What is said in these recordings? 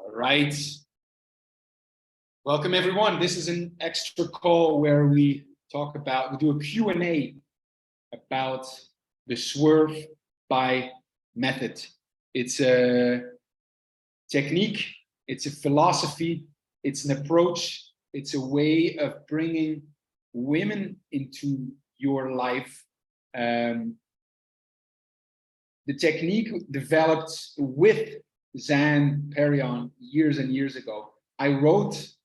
All right. Welcome, everyone. This is an extra call where we do a Q&A about the Swerve By Method. It's a technique, it's a philosophy, it's an approach, it's a way of bringing women into your life. The technique developed with Zan Perion years and years ago. I wrote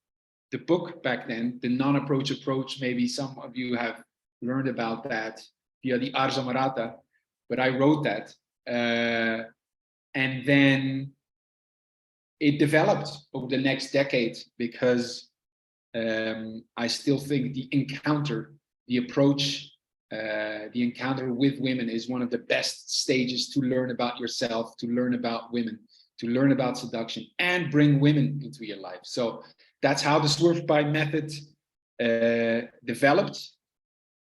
the book back then, the non-approach approach. Maybe some of you have learned about that via the Arza Marata, but I wrote that. And then it developed over the next decade because I still think the encounter, the approach, the encounter with women is one of the best stages to learn about yourself, to learn about women, to learn about seduction and bring women into your life. So that's how the Swerve By Method developed.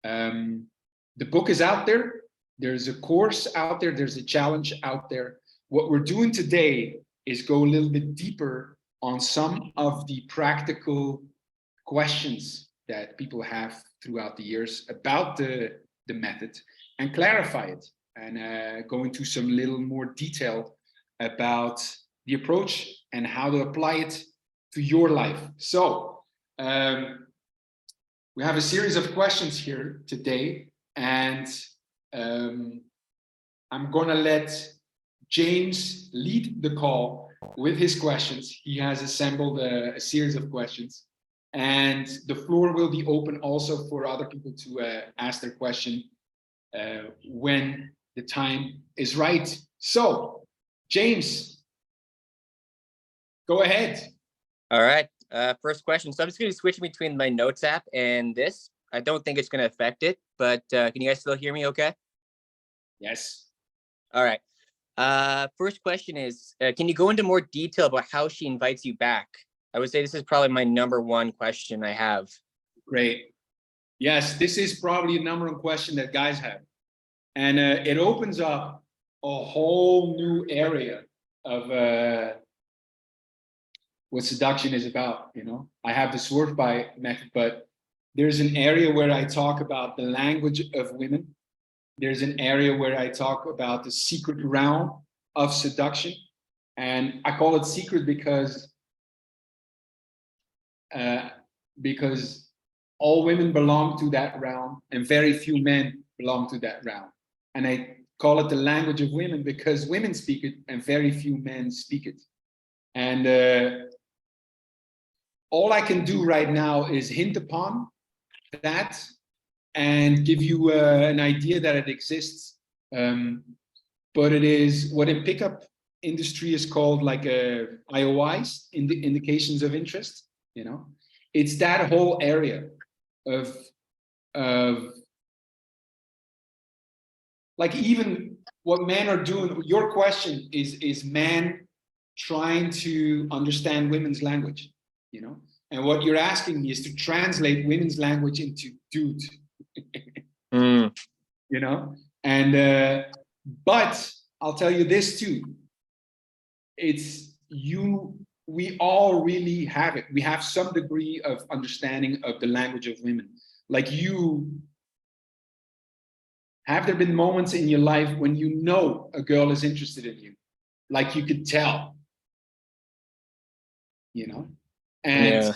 The book is out there. There's a course out there. There's a challenge out there. What we're doing today is go a little bit deeper on some of the practical questions that people have throughout the years about the method and clarify it and go into some little more detail about the approach and how to apply it to your life. So we have a series of questions here today, and I'm gonna let James lead the call with his questions. He has assembled a series of questions, and the floor will be open also for other people to ask their question when the time is right. So, James, go ahead. All right, first question. So I'm just going to be switching between my notes app and this. I don't think it's going to affect it, but can you guys still hear me okay? Yes. All right. First question is, can you go into more detail about how she invites you back? I would say this is probably my number one question I have. Great. Yes, this is probably a number one question that guys have. And it opens up a whole new area of what seduction is about, you know. I have the Swerve By Method, but there's an area where I talk about the language of women. There's an area where I talk about the secret realm of seduction. And I call it secret because all women belong to that realm and very few men belong to that realm. And I call it the language of women because women speak it and very few men speak it. And all I can do right now is hint upon that and give you an idea that it exists. But it is what in pickup industry is called like IOIs, indications of interest, you know. It's that whole area of like even what men are doing. Your question is man trying to understand women's language, you know, and what you're asking me is to translate women's language into dude. You know, and but I'll tell you this too, we all really have it. We have some degree of understanding of the language of women. Like have there been moments in your life when you know a girl is interested in you, like you could tell, you know, and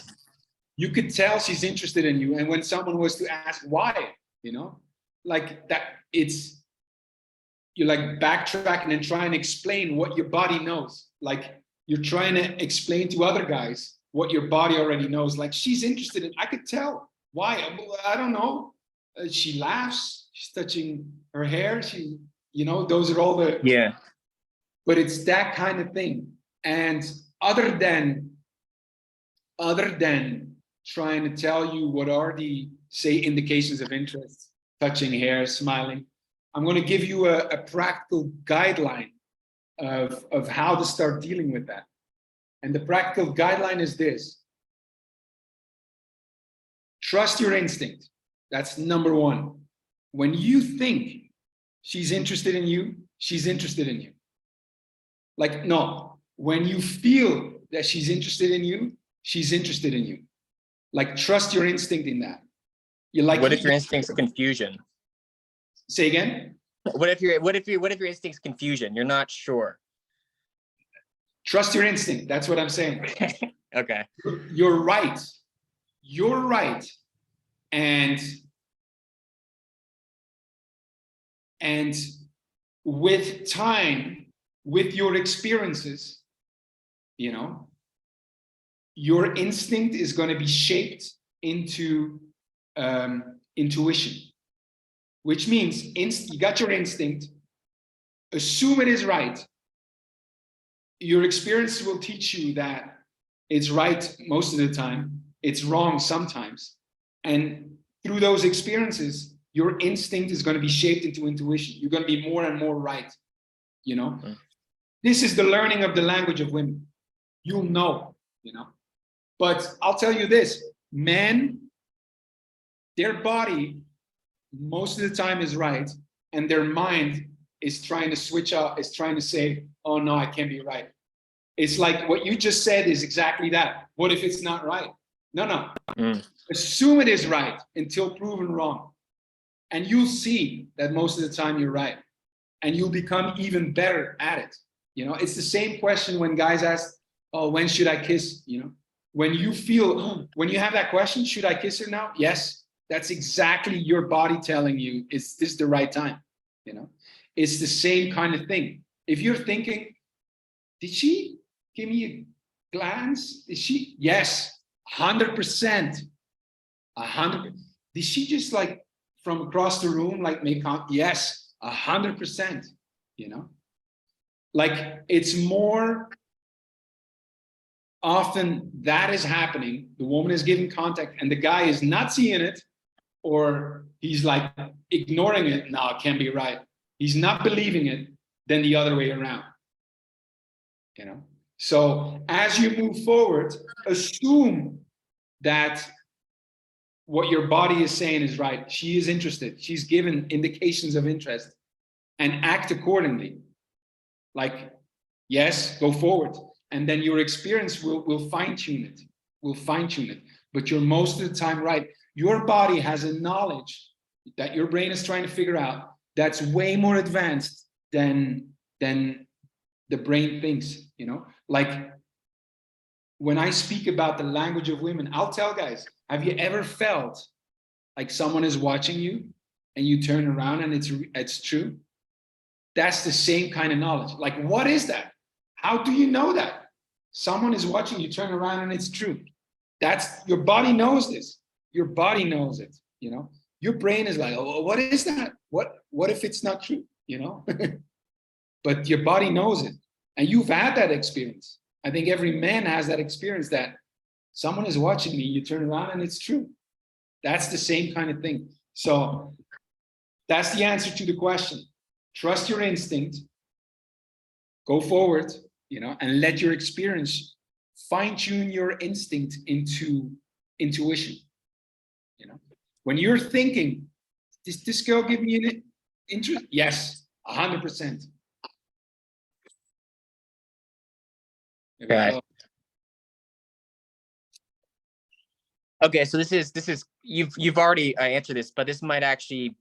you could tell she's interested in you. And when someone was to ask why, you know, like that, you're like backtracking and trying to explain what your body knows. Like you're trying to explain to other guys what your body already knows. Like she's interested in, I could tell why. I don't know. She laughs, she's touching her hair. She, you know, those are all the, yeah. But it's that kind of thing. And other than trying to tell you what are the, say, indications of interest, touching hair, smiling, I'm going to give you a practical guideline of how to start dealing with that. And the practical guideline is this. Trust your instinct. That's number one. When you think she's interested in you, she's interested in you. Like, no, when you feel that she's interested in you, she's interested in you. Like, trust your instinct in that. You like. What if your instinct's confusion? Say again. What if your instinct's confusion? You're not sure. Trust your instinct. That's what I'm saying. Okay. You're right. You're right. And with time, with your experiences, you know, your instinct is going to be shaped into intuition, which means you got your instinct, assume it is right. Your experience will teach you that it's right most of the time, it's wrong sometimes. And through those experiences, your instinct is going to be shaped into intuition. You're going to be more and more right, you know? Mm-hmm. This is the learning of the language of women. You'll know, you know? But I'll tell you this, men, their body most of the time is right, and their mind is trying to switch out, is trying to say, oh no, I can't be right. It's like what you just said is exactly that. What if it's not right? No. Assume it is right until proven wrong. And you'll see that most of the time you're right. And you'll become even better at it. You know, it's the same question when guys ask, oh, when should I kiss? You know, when you feel, when you have that question, should I kiss her now? Yes, that's exactly your body telling you, is this the right time? You know, it's the same kind of thing. If you're thinking, did she give me a glance? Is she? Yes, 100%. 100%. Did she just like from across the room, like make comment? Yes, 100%. You know, like it's more often that is happening. The woman is giving contact and the guy is not seeing it, or he's like ignoring it. No, it can't be right. He's not believing it, than the other way around. You know, so as you move forward, assume that what your body is saying is right. She is interested. She's given indications of interest, and act accordingly. Like, yes, go forward. And then your experience will fine-tune it. Will fine-tune it. But you're most of the time right. Your body has a knowledge that your brain is trying to figure out that's way more advanced than the brain thinks, you know? Like, when I speak about the language of women, I'll tell guys, have you ever felt like someone is watching you and you turn around and it's true? That's the same kind of knowledge. Like, what is that? How do you know that? Someone is watching you, turn around and it's true. That's, your body knows this. Your body knows it, you know? Your brain is like, oh, what is that? What if it's not true, you know? But your body knows it. And you've had that experience. I think every man has that experience that someone is watching me, you turn around and it's true. That's the same kind of thing. So that's the answer to the question. Trust your instinct, go forward, you know, and let your experience fine-tune your instinct into intuition. You know, when you're thinking, does this girl give me an interest? Yes, 100%. Okay. Okay, so this is you've already answered this, but this might actually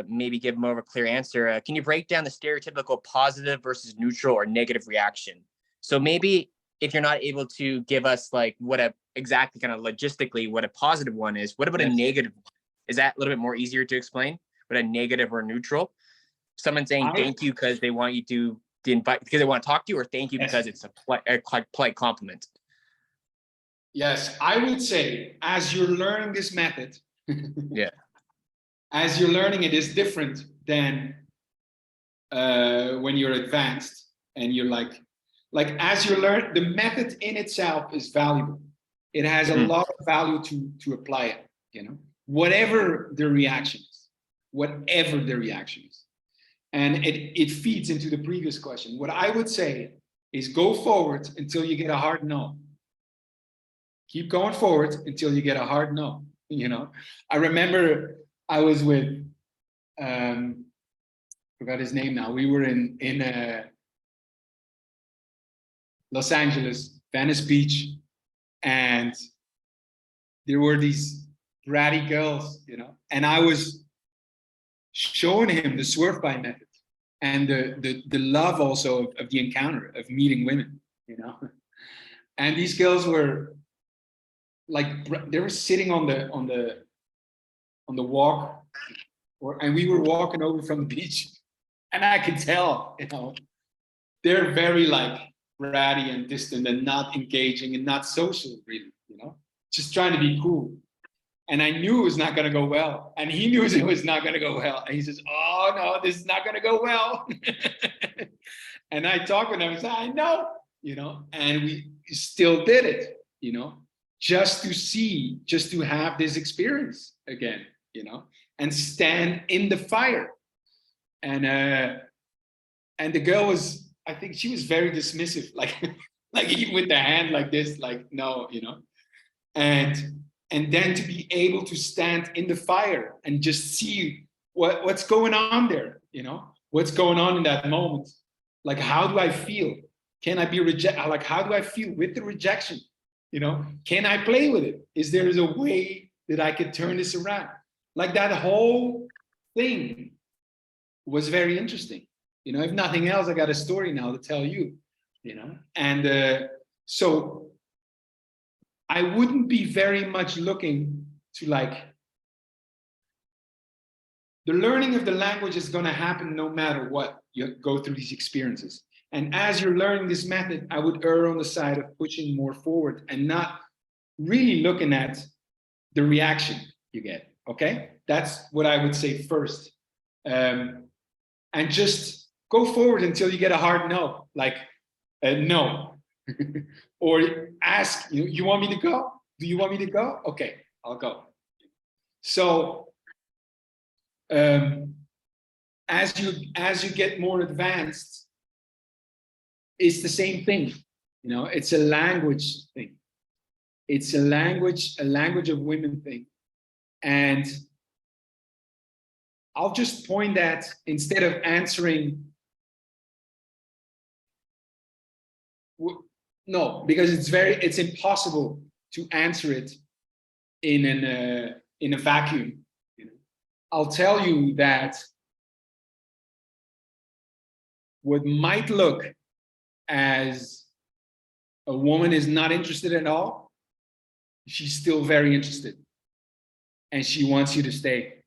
maybe give more of a clear answer. Can you break down the stereotypical positive versus neutral or negative reaction? So maybe if you're not able to give us like what a exactly kind of logistically what a positive one is, what about a negative one? Is that a little bit more easier to explain? What a negative or neutral? Someone saying thank you because they want you to invite because they want to talk to you, or thank you because it's a polite compliment? Yes, I would say as you're learning this method, yeah, as you're learning it is different than when you're advanced and you're like as you learn, the method in itself is valuable. It has a lot of value to apply it, you know, whatever the reaction is, and it feeds into the previous question. What I would say is go forward until you get a hard no. Keep going forward until you get a hard no, you know. I remember I was with, forgot his name now. We were in Los Angeles Venice Beach, and there were these bratty girls, you know, and I was showing him the Swerve By Method and the love also of the encounter of meeting women, you know. And these girls were like, they were sitting on the walk, and we were walking over from the beach, and I could tell, you know, they're very like bratty and distant and not engaging and not social, really, you know, just trying to be cool. And I knew it was not going to go well, and he knew it was not going to go well. And he says, "Oh no, this is not going to go well." And I talked with him. I said, "I know, you know," and we still did it, you know, just to have this experience again, you know, and stand in the fire. And the girl was, I think she was very dismissive, like like even with the hand like this, like no, you know, and then to be able to stand in the fire and just see what's going on there, you know, what's going on in that moment. Like, how do I feel? Can I be rejected? Like, how do I feel with the rejection? You know, can I play with it? Is there a way that I could turn this around? Like, that whole thing was very interesting. You know, if nothing else, I got a story now to tell you, you know. And so I wouldn't be very much looking to, like, the learning of the language is going to happen no matter what. You go through these experiences. And as you're learning this method, I would err on the side of pushing more forward and not really looking at the reaction you get. Okay? That's what I would say first. And just go forward until you get a hard no, like a no. Or ask, you want me to go? Do you want me to go? Okay, I'll go. So as you get more advanced, it's the same thing. You know, it's a language thing. It's a language of women thing. And I'll just point that instead of answering, no, because it's impossible to answer it in a vacuum. You know? I'll tell you that what might look as a woman is not interested at all, she's still very interested, and she wants you to stay.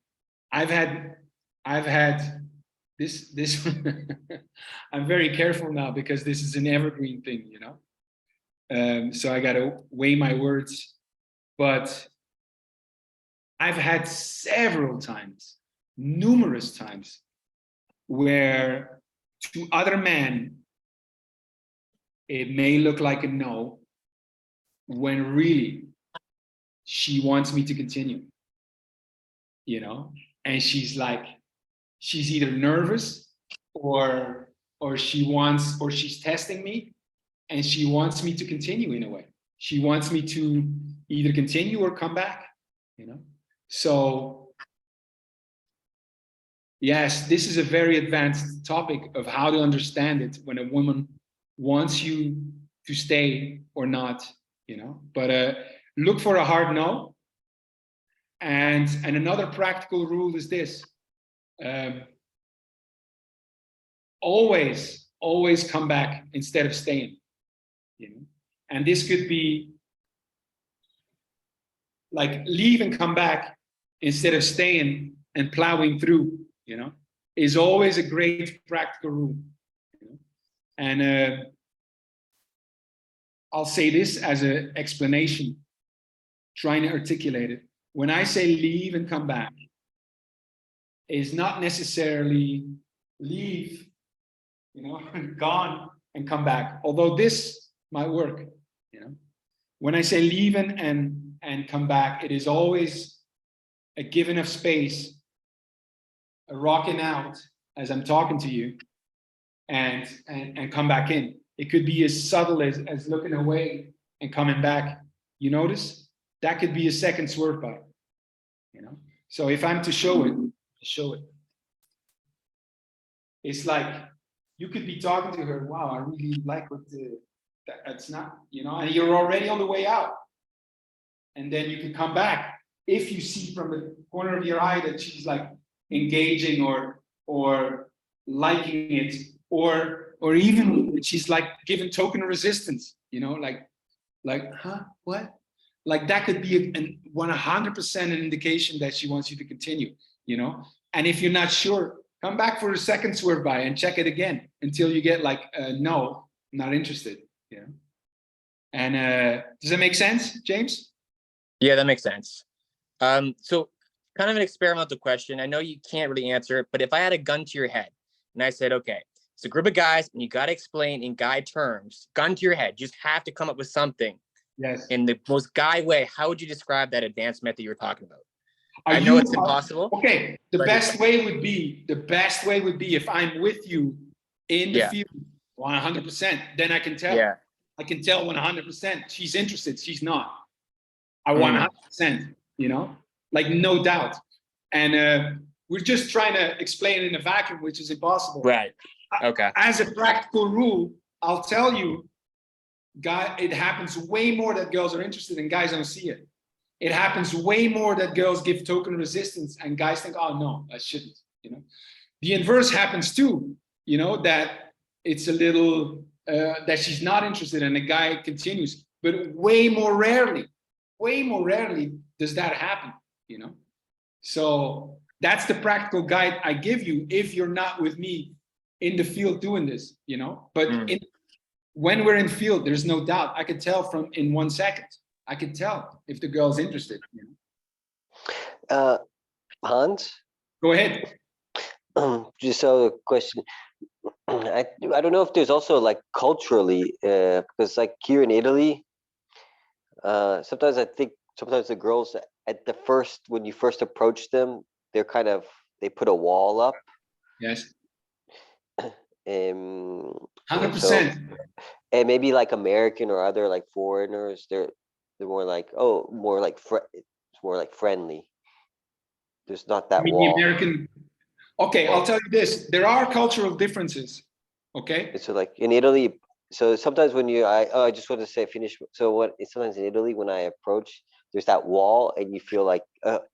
I've had this. I'm very careful now because this is an evergreen thing, you know. So I got to weigh my words, but I've had several times, numerous times, where to other men it may look like a no, when really she wants me to continue, you know. And she's either nervous or she's testing me, and she wants me to continue in a way. She wants me to either continue or come back, you know. So yes, this is a very advanced topic of how to understand it when a woman wants you to stay or not, you know. But look for a hard no. And another practical rule is this: always come back instead of staying, you know. And this could be like leave and come back instead of staying and plowing through, you know, is always a great practical rule, you know? And I'll say this as an explanation, trying to articulate it. When I say leave and come back, is not necessarily leave, you know, gone and come back, although this might work, you know. When I say leave and come back, it is always a giving of space, a rocking out as I'm talking to you, and come back in. It could be as subtle as looking away and coming back. You notice? That could be a second swerve by, you know. So if I'm to show it, it's like you could be talking to her. Wow, I really like That's not, and you're already on the way out. And then you can come back if you see from the corner of your eye that she's like engaging or liking it, or even she's like giving token resistance, like, huh, what? Like that could be 100% an indication that she wants you to continue, And if you're not sure, come back for a second swerve by and check it again until you get like, no, not interested. And does that make sense, James? Yeah, that makes sense. So kind of an experimental question. I know you can't really answer it, but if I had a gun to your head and I said, okay, it's a group of guys and you got to explain in guy terms, gun to your head, you just have to come up with something. Yes. In the most guy way, how would you describe that advanced method you were talking about? I know it's impossible. Okay. The best way would be if I'm with you in the field 100%, then I can tell. Yeah. I can tell 100% she's interested. She's not. I 100%, like no doubt. And we're just trying to explain it in a vacuum, which is impossible. Right. Okay. As a practical rule, I'll tell you, it happens way more that girls are interested and guys don't see it. It happens way more that girls give token resistance and guys think, oh no, I shouldn't. The inverse happens too. That it's a little that she's not interested and the guy continues. But way more rarely does that happen. So that's the practical guide I give you if you're not with me in the field doing this. But when we're in field, there's no doubt. I could tell from in 1 second. I could tell if the girl's interested. Hans? Go ahead. Just a question. I don't know if there's also like culturally, because like here in Italy, sometimes I think the girls when you first approach them, they put a wall up. Yes. 100%. And maybe like American or other like foreigners, they're more like, it's more like friendly. There's not that wall. American. Okay, I'll tell you this. There are cultural differences. Okay. So like in Italy, so sometimes when I just want to say finish. So sometimes in Italy when I approach, there's that wall and you feel like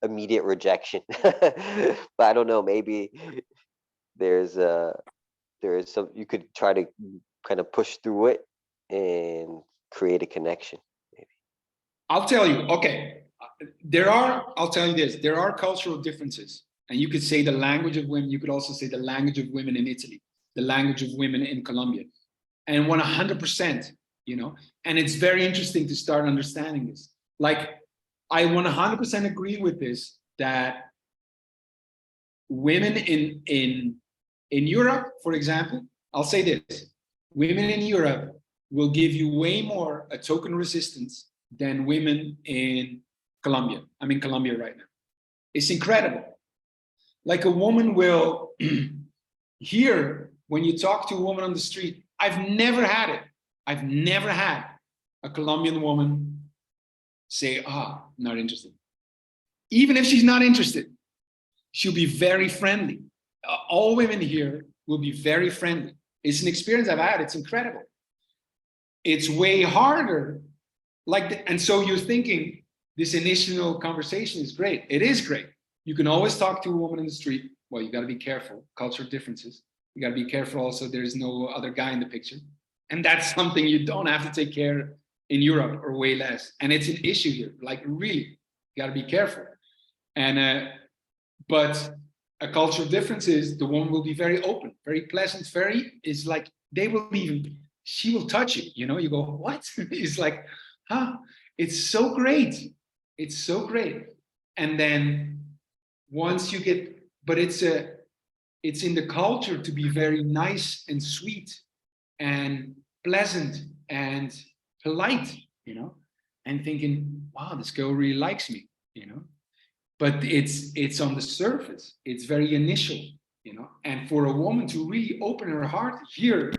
immediate rejection. But I don't know, maybe there is some, you could try to kind of push through it and create a connection. Maybe. I'll tell you, okay. I'll tell you this, there are cultural differences. And you could say the language of women, you could also say the language of women in Italy, the language of women in Colombia. And 100%, and it's very interesting to start understanding this. Like, I 100% agree with this, that women in Europe, for example, I'll say this, women in Europe will give you way more a token resistance than women in Colombia. I'm in Colombia right now. It's incredible. Like a woman will hear when you talk to a woman on the street. I've never had it. I've never had a Colombian woman say, not interested. Even if she's not interested, she'll be very friendly. All women here will be very friendly. It's an experience I've had. It's incredible. It's way harder. And so you're thinking this initial conversation is great. It is great. You can always talk to a woman in the street. Well, you got to be careful. Cultural differences. You got to be careful also. There is no other guy in the picture. And that's something you don't have to take care in Europe, or way less. And it's an issue here. Like, really, you got to be careful. And but a cultural difference is the woman will be very open, very pleasant, is like, she will touch you, you go, what? It's like, it's so great. It's so great. And then once you get, but it's in the culture to be very nice and sweet and pleasant and polite, and thinking, wow, this girl really likes me, but it's on the surface. It's very initial, and for a woman to really open her heart here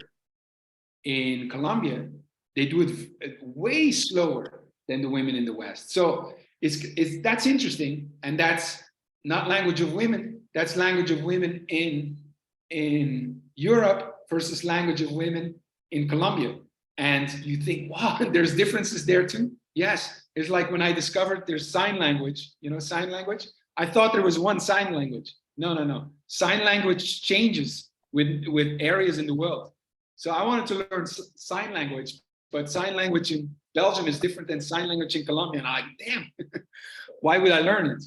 in Colombia, they do it way slower than the women in the West. So that's interesting, and that's not language of women. That's language of women in Europe versus language of women in Colombia. And you think, wow, there's differences there too. Yes, it's like when I discovered there's sign language, sign language. I thought there was one sign language. No, no, no. Sign language changes with areas in the world. So I wanted to learn sign language, but sign language in Belgium is different than sign language in Colombia. And I'm like, damn, why would I learn it?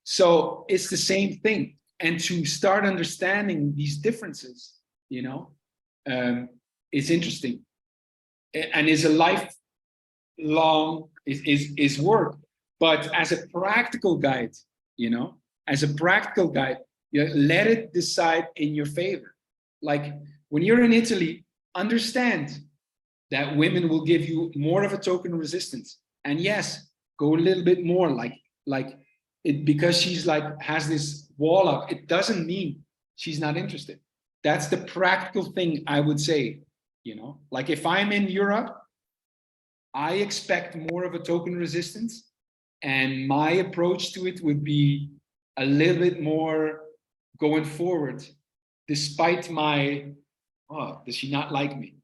So it's the same thing. And to start understanding these differences, it's interesting. And is a lifelong is work, but as a practical guide, let it decide in your favor. Like when you're in Italy, understand that women will give you more of a token of resistance, and yes, go a little bit more, like it, because she's like has this wall up, it doesn't mean she's not interested. That's the practical thing I would say. Like if I'm in Europe, I expect more of a token resistance, and my approach to it would be a little bit more going forward, despite my, oh, does she not like me?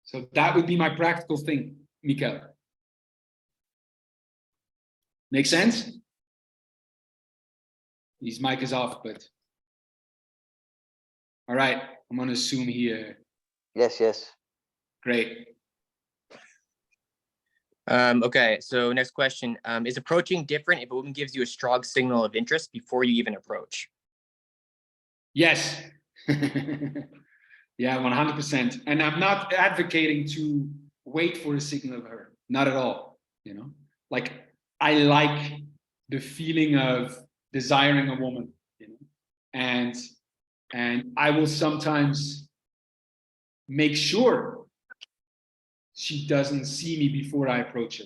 So that would be my practical thing, Mikael. Make sense? His mic is off, but all right, I'm gonna assume he. Yes. Great. Okay, so next question. Is approaching different if a woman gives you a strong signal of interest before you even approach? Yes. Yeah, 100%. And I'm not advocating to wait for a signal of her. Not at all. Like I like the feeling of desiring a woman, and I will sometimes make sure she doesn't see me before I approach her.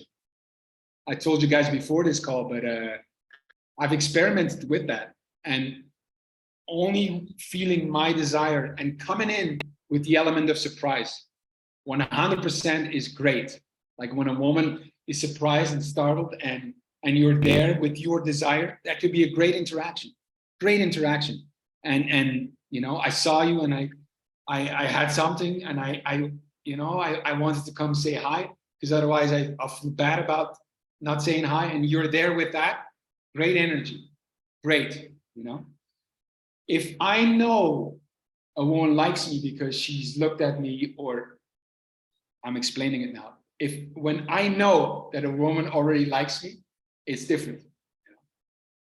I told you guys before this call, but I've experimented with that, and only feeling my desire and coming in with the element of surprise 100% is great. Like when a woman is surprised and startled, and you're there with your desire, that could be a great interaction. And I saw you, and I had something, and I wanted to come say hi, because otherwise I'll feel bad about not saying hi, and you're there with that. Great energy. Great. If I know a woman likes me because she's looked at me, or I'm explaining it now. When I know that a woman already likes me, it's different.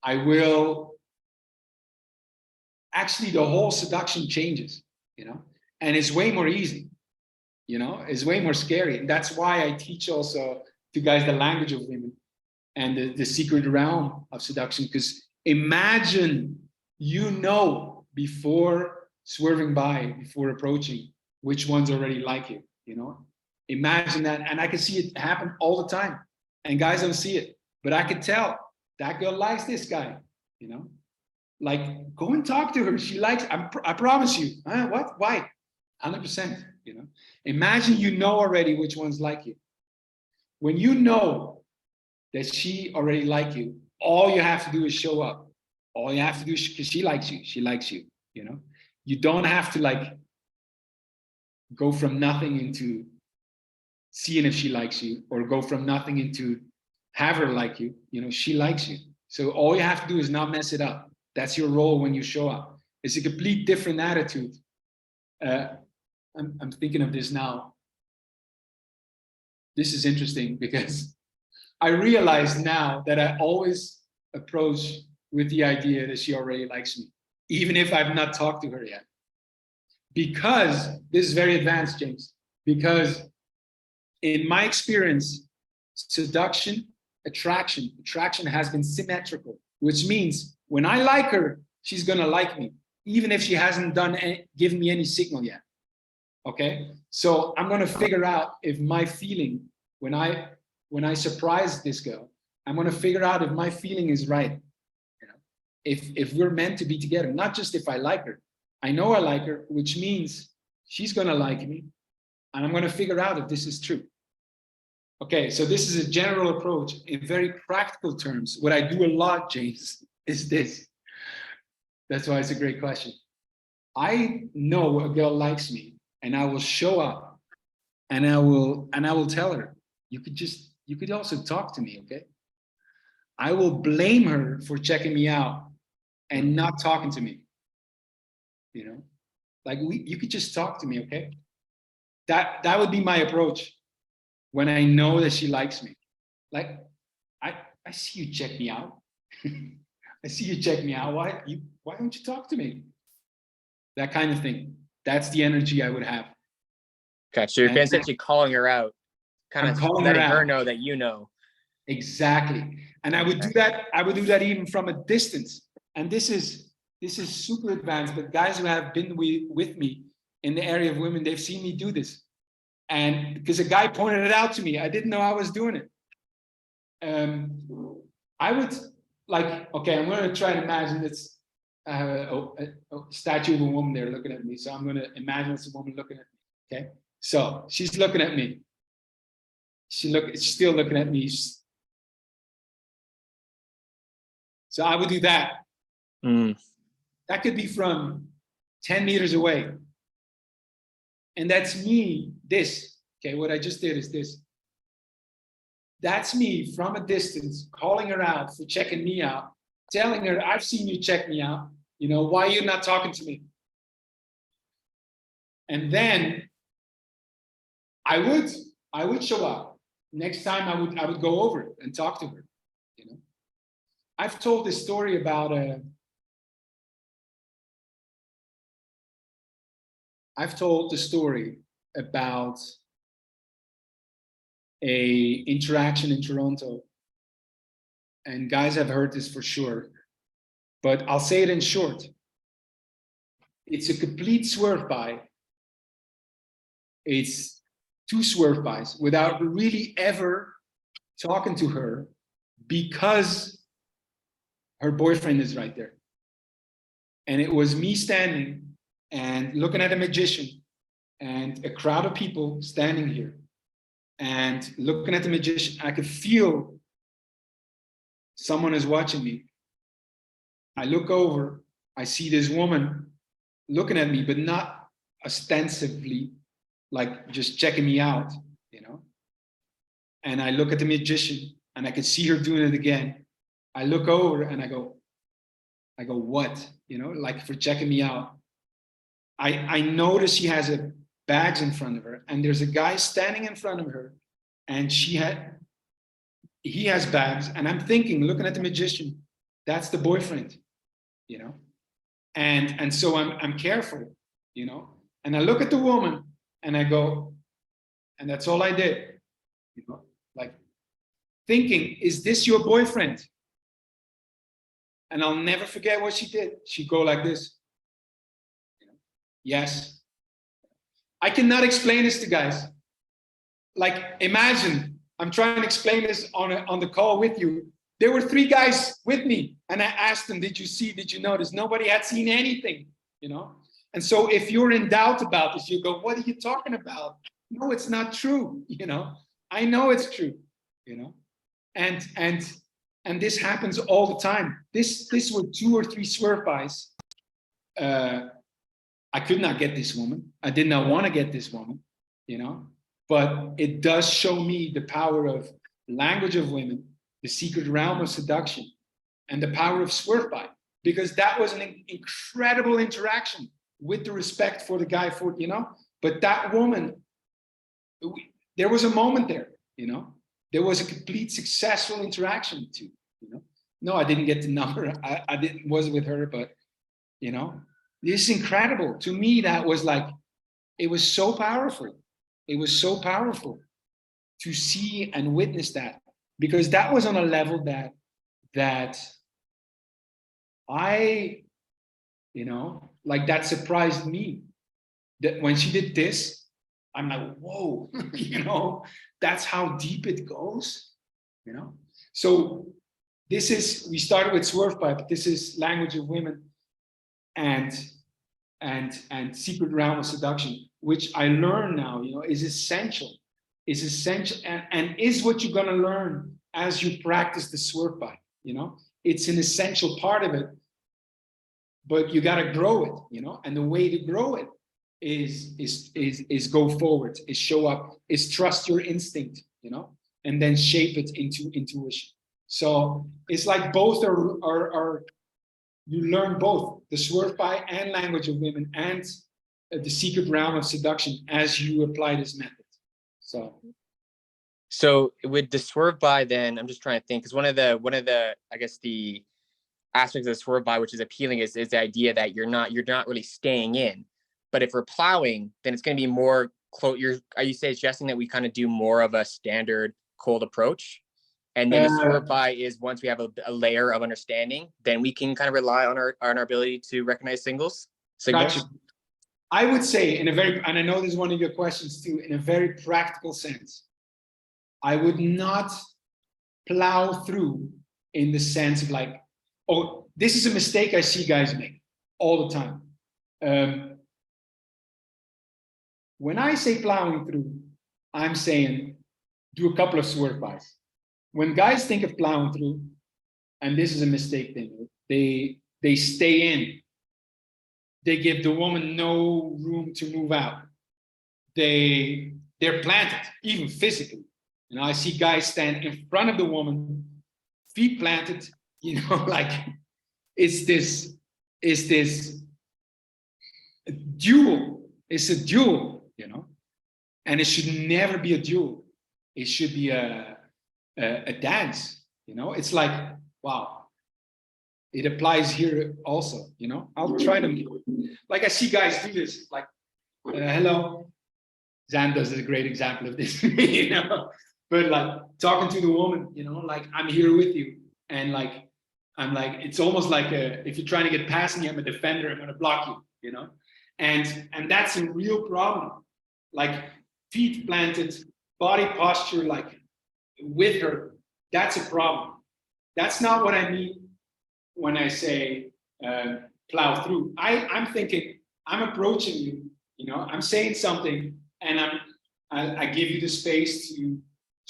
I will actually, the whole seduction changes, and it's way more easy, it's way more scary. And that's why I teach also to guys the language of women and the secret realm of seduction. Because imagine, before swerving by, before approaching, which ones already like you, Imagine that. And I can see it happen all the time. And guys don't see it. But I could tell that girl likes this guy, Like, go and talk to her. She likes, I promise you. What? Why? 100%, Imagine already which ones like you. When you know that she already like you, all you have to do is show up. All you have to do is, because she likes you. She likes you, You don't have to go from nothing into seeing if she likes you, or go from nothing into have her like you. She likes you. So all you have to do is not mess it up. That's your role when you show up. It's a complete different attitude. I'm thinking of this now. This is interesting because I realize now that I always approach with the idea that she already likes me, even if I've not talked to her yet. Because this is very advanced, James. Because in my experience, seduction, attraction has been symmetrical, which means when I like her, she's gonna like me, even if she hasn't given me any signal yet. Okay, so I'm gonna figure out if my feeling, when I surprise this girl, I'm gonna figure out if my feeling is right. If we're meant to be together, not just if I like her. I know I like her, which means she's gonna like me, and I'm gonna figure out if this is true. Okay, so this is a general approach. In very practical terms, what I do a lot, James, is this. That's why it's a great question. I know a girl likes me, and I will show up And I will tell her, you could also talk to me, okay? I will blame her for checking me out and not talking to me. You know, like you could just talk to me, okay? That would be my approach when I know that she likes me. Like, I see you check me out. I see you check me out. Why don't you talk to me? That kind of thing. That's the energy I would have. Okay, so you're essentially calling her out, kind of letting her know that you know. Exactly. And I would do that. I would do that even from a distance. And this is super advanced. But guys who have been with me in the area of women, they've seen me do this. And because a guy pointed it out to me, I didn't know I was doing it. I would like, okay, I'm going to try to imagine it's a statue of a woman there looking at me. So I'm going to imagine it's a woman looking at me. Okay. So she's looking at me. She's still looking at me. So I would do that. That could be from 10 meters away. And that's me, this. Okay, what I just did is this. That's me from a distance, calling her out for checking me out, telling her, I've seen you check me out. You know, why are you not talking to me? And then I would show up. Next time I would go over and talk to her. You know, I've told this story about I've told the story about a interaction in Toronto, and guys have heard this for sure, but I'll say it in short. It's a complete swerve by. It's 2 swerve bys without really ever talking to her because her boyfriend is right there. And it was me standing and looking at a magician and a crowd of people standing here and looking at the magician. I could feel someone is watching me. I look over, I see this woman looking at me, but not ostensibly, like just checking me out, you know? And I look at the magician and I can see her doing it again. I look over and I go, what? You know, like for checking me out. I notice she has bags in front of her and there's a guy standing in front of her and he has bags, and I'm thinking, looking at the magician, that's the boyfriend, you know? And so I'm careful, you know? And I look at the woman and I go, and that's all I did, you know? Like thinking, is this your boyfriend? And I'll never forget what she did. She'd go like this. You know? Yes. I cannot explain this to guys. Like, imagine, I'm trying to explain this on the call with you. There were 3 guys with me, and I asked them, did you notice? Nobody had seen anything, you know? And so if you're in doubt about this, you go, what are you talking about? No, it's not true, you know? I know it's true, you know? And this happens all the time. This were 2 or 3 swerve bys. I could not get this woman. I did not want to get this woman, you know? But it does show me the power of language of women, the secret realm of seduction, and the power of swerve by, because that was an incredible interaction with the respect for the guy, for, you know? But that woman, there was a moment there, you know? There was a complete successful interaction too, you know? No, I didn't get the number. I wasn't with her, but, you know? This is incredible. To me, that was like, it was so powerful. It was so powerful to see and witness that, because that was on a level that I, you know, like that surprised me. That when she did this, I'm like, whoa, you know, that's how deep it goes, you know? So we started with swerve by, but this is language of women and secret realm of seduction, which I learn now, you know, is essential and is what you're going to learn as you practice the swerve by, you know? It's an essential part of it, but you got to grow it, you know? And the way to grow it is go forward, is show up, is trust your instinct, you know, and then shape it into intuition. So it's like both are you learn both the swerve by and language of women and the secret realm of seduction as you apply this method. So with the swerve by, then I'm just trying to think, because one of the I guess the aspects of the swerve by which is appealing is the idea that you're not really staying in. But if we're plowing, then it's going to be more close. Are you suggesting that we kind of do more of a standard cold approach? And then the swerve by is once we have a layer of understanding, then we can kind of rely on our ability to recognize signals. Gotcha. I would say and I know this is one of your questions too, in a very practical sense, I would not plow through in the sense of like, oh, this is a mistake I see guys make all the time. When I say plowing through, I'm saying do a couple of swerve bys. When guys think of plowing through, and this is a mistake thing, they stay in. They give the woman no room to move out. They're planted, even physically. You know, I see guys stand in front of the woman, feet planted, you know, like it's this duel. It's a duel, you know, and it should never be a duel. It should be a dance, you know. It's like, wow, it applies here also, you know. I'll try to, like I see guys do this, like, hello. Zan does a great example of this, you know, but like talking to the woman, you know, like I'm here with you. And like, I'm like, it's almost like if you're trying to get past me, I'm a defender, I'm gonna block you, you know? And that's a real problem. Like feet planted, body posture, like with her, that's a problem. That's not what I mean when I say plow through. I'm thinking, I'm approaching you, you know, I'm saying something, and I give you the space to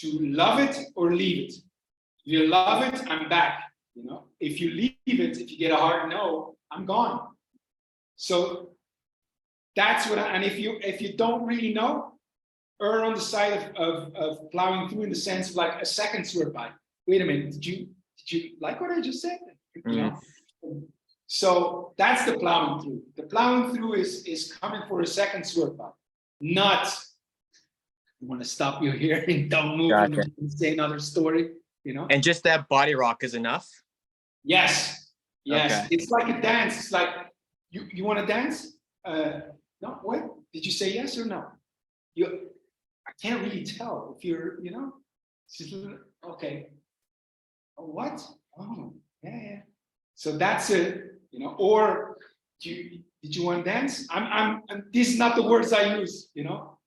love it or leave it. If you love it, I'm back. You know, if you leave it, if you get a hard no, I'm gone. So that's what. And if you don't really know, err on the side of plowing through in the sense of like a second swerve by. Wait a minute, did you like what I just said? You know. So that's the plowing through. The plowing through is coming for a second swerve by. Not, I want to stop you here and don't move and say another story, you know? And just that body rock is enough? Yes. Yes. Okay. It's like a dance. It's like, you want to dance? No, what? Did you say yes or no? I can't really tell if you're, you know? Okay. Oh, what? Oh, yeah. So that's it, you know, or did you want to dance? This is not the words I use, you know,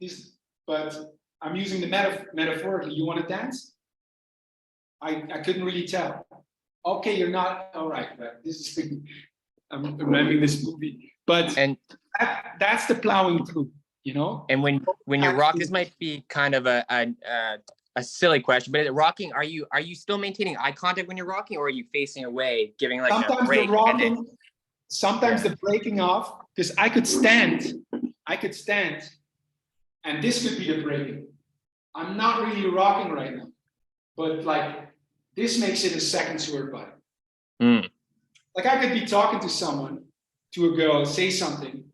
but I'm using the metaphorically. You want to dance? I couldn't really tell. Okay, you're not, all right, but this is, I'm remembering this movie, but that's the plowing through, you know? And when you're rocking, this might be kind of a silly question, but rocking, are you still maintaining eye contact when you're rocking, or are you facing away, giving like sometimes a break? The rocking, sometimes the breaking off, because I could stand, and this could be the breaking. I'm not really rocking right now, but like this makes it a second swerve by. Like I could be talking to someone, to a girl, say something,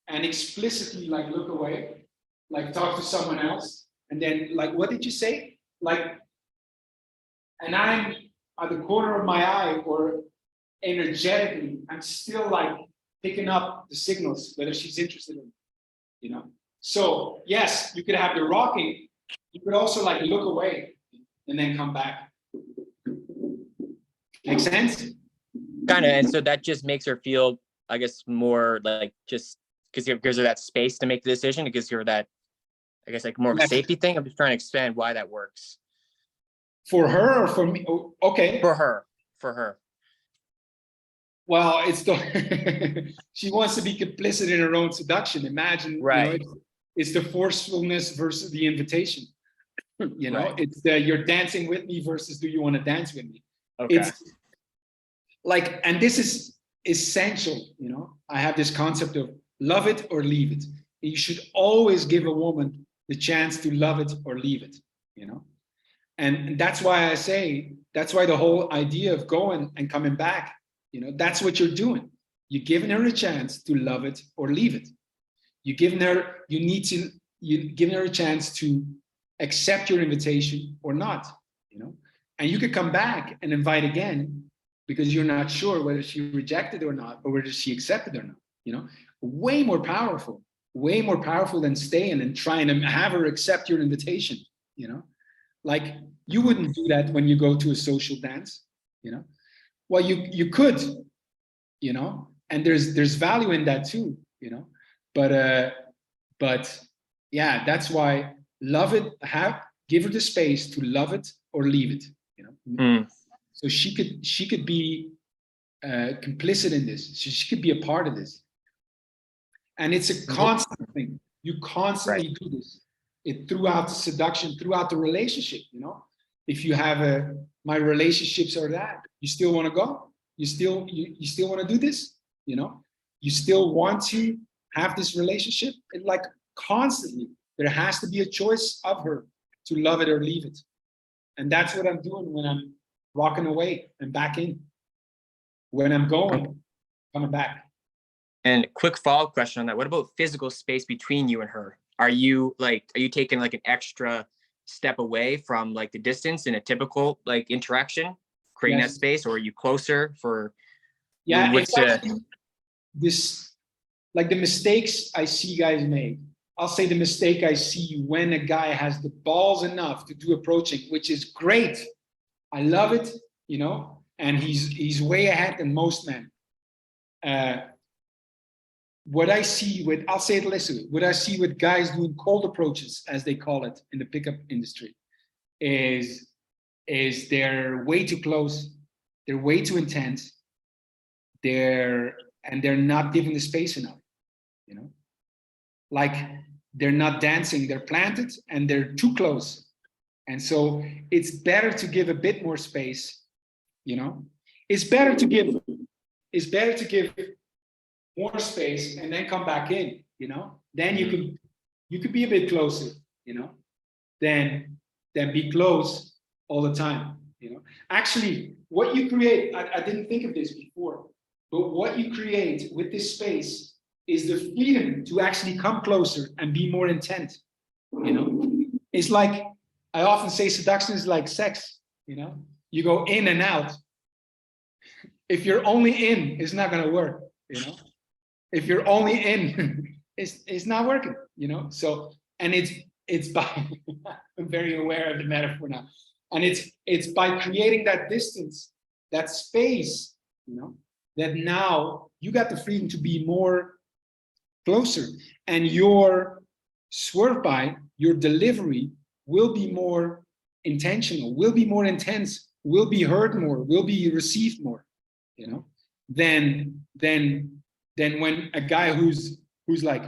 and explicitly like look away, like talk to someone else, and then like, what did you say? Like, and I'm at the corner of my eye, or energetically, I'm still like picking up the signals, whether she's interested in, you know? So yes, you could have the rocking, you could also like look away and then come back. Make sense? Kind of, and so that just makes her feel, I guess, more like just because it gives her that space to make the decision. It gives her that, I guess, like more of a safety thing. I'm just trying to expand why that works. For her or for me? Oh, okay. For her. Well, it's the she wants to be complicit in her own seduction. Imagine, right? You know, it's the forcefulness versus the invitation. You know, right. It's the you're dancing with me versus do you want to dance with me? Okay. It's like, and this is essential. You know, I have this concept of love it or leave it. You should always give a woman the chance to love it or leave it, you know? And that's why I say, that's why the whole idea of going and coming back, you know, that's what you're doing. You're giving her a chance to love it or leave it. You're giving her, you're giving her a chance to accept your invitation or not, you know? And you could come back and invite again because you're not sure whether she rejected or not, or whether she accepted or not, you know? Way more powerful than staying and trying to have her accept your invitation, you know? Like, you wouldn't do that when you go to a social dance, you know? Well, you could, you know, and there's value in that too, you know? But yeah, that's why love it, give her the space to love it or leave it, you know? So she could be complicit in this. She could be a part of this. And it's a constant thing. You constantly do this. It throughout the seduction, throughout the relationship, you know? If you have my relationships are that, you still want to go? You still want to do this? You know? You still want to have this relationship? And like constantly, there has to be a choice of her to love it or leave it. And that's what I'm doing when I'm rocking away and back in. When I'm going, coming back. And quick follow-up question on that. What about physical space between you and her? Are you taking like an extra step away from like the distance in a typical like interaction, creating that space, or are you closer for? Yeah, it's actually this, like the mistakes I see guys make. I'll say the mistake I see when a guy has the balls enough to do approaching, which is great. I love it, you know, and he's way ahead than most men. What I see with, I'll say it this way, what I see with guys doing cold approaches, as they call it in the pickup industry, is they're way too close, they're way too intense, they're not giving the space enough, you know? Like, they're not dancing, they're planted and they're too close. And so it's better to give a bit more space, you know? It's better to give more space and then come back in, you know? Then you could be a bit closer, you know, than be close all the time, you know? Actually, what you create, I didn't think of this before, but what you create with this space is the freedom to actually come closer and be more intent, you know? It's like, I often say seduction is like sex, you know? You go in and out. If you're only in, it's not gonna work, you know? If you're only in, it's not working, you know? So, and it's by, I'm very aware of the metaphor now. And it's by creating that distance, that space, you know, that now you got the freedom to be more closer, and your swerve by, your delivery will be more intentional, will be more intense, will be heard more, will be received more, you know, than when a guy who's like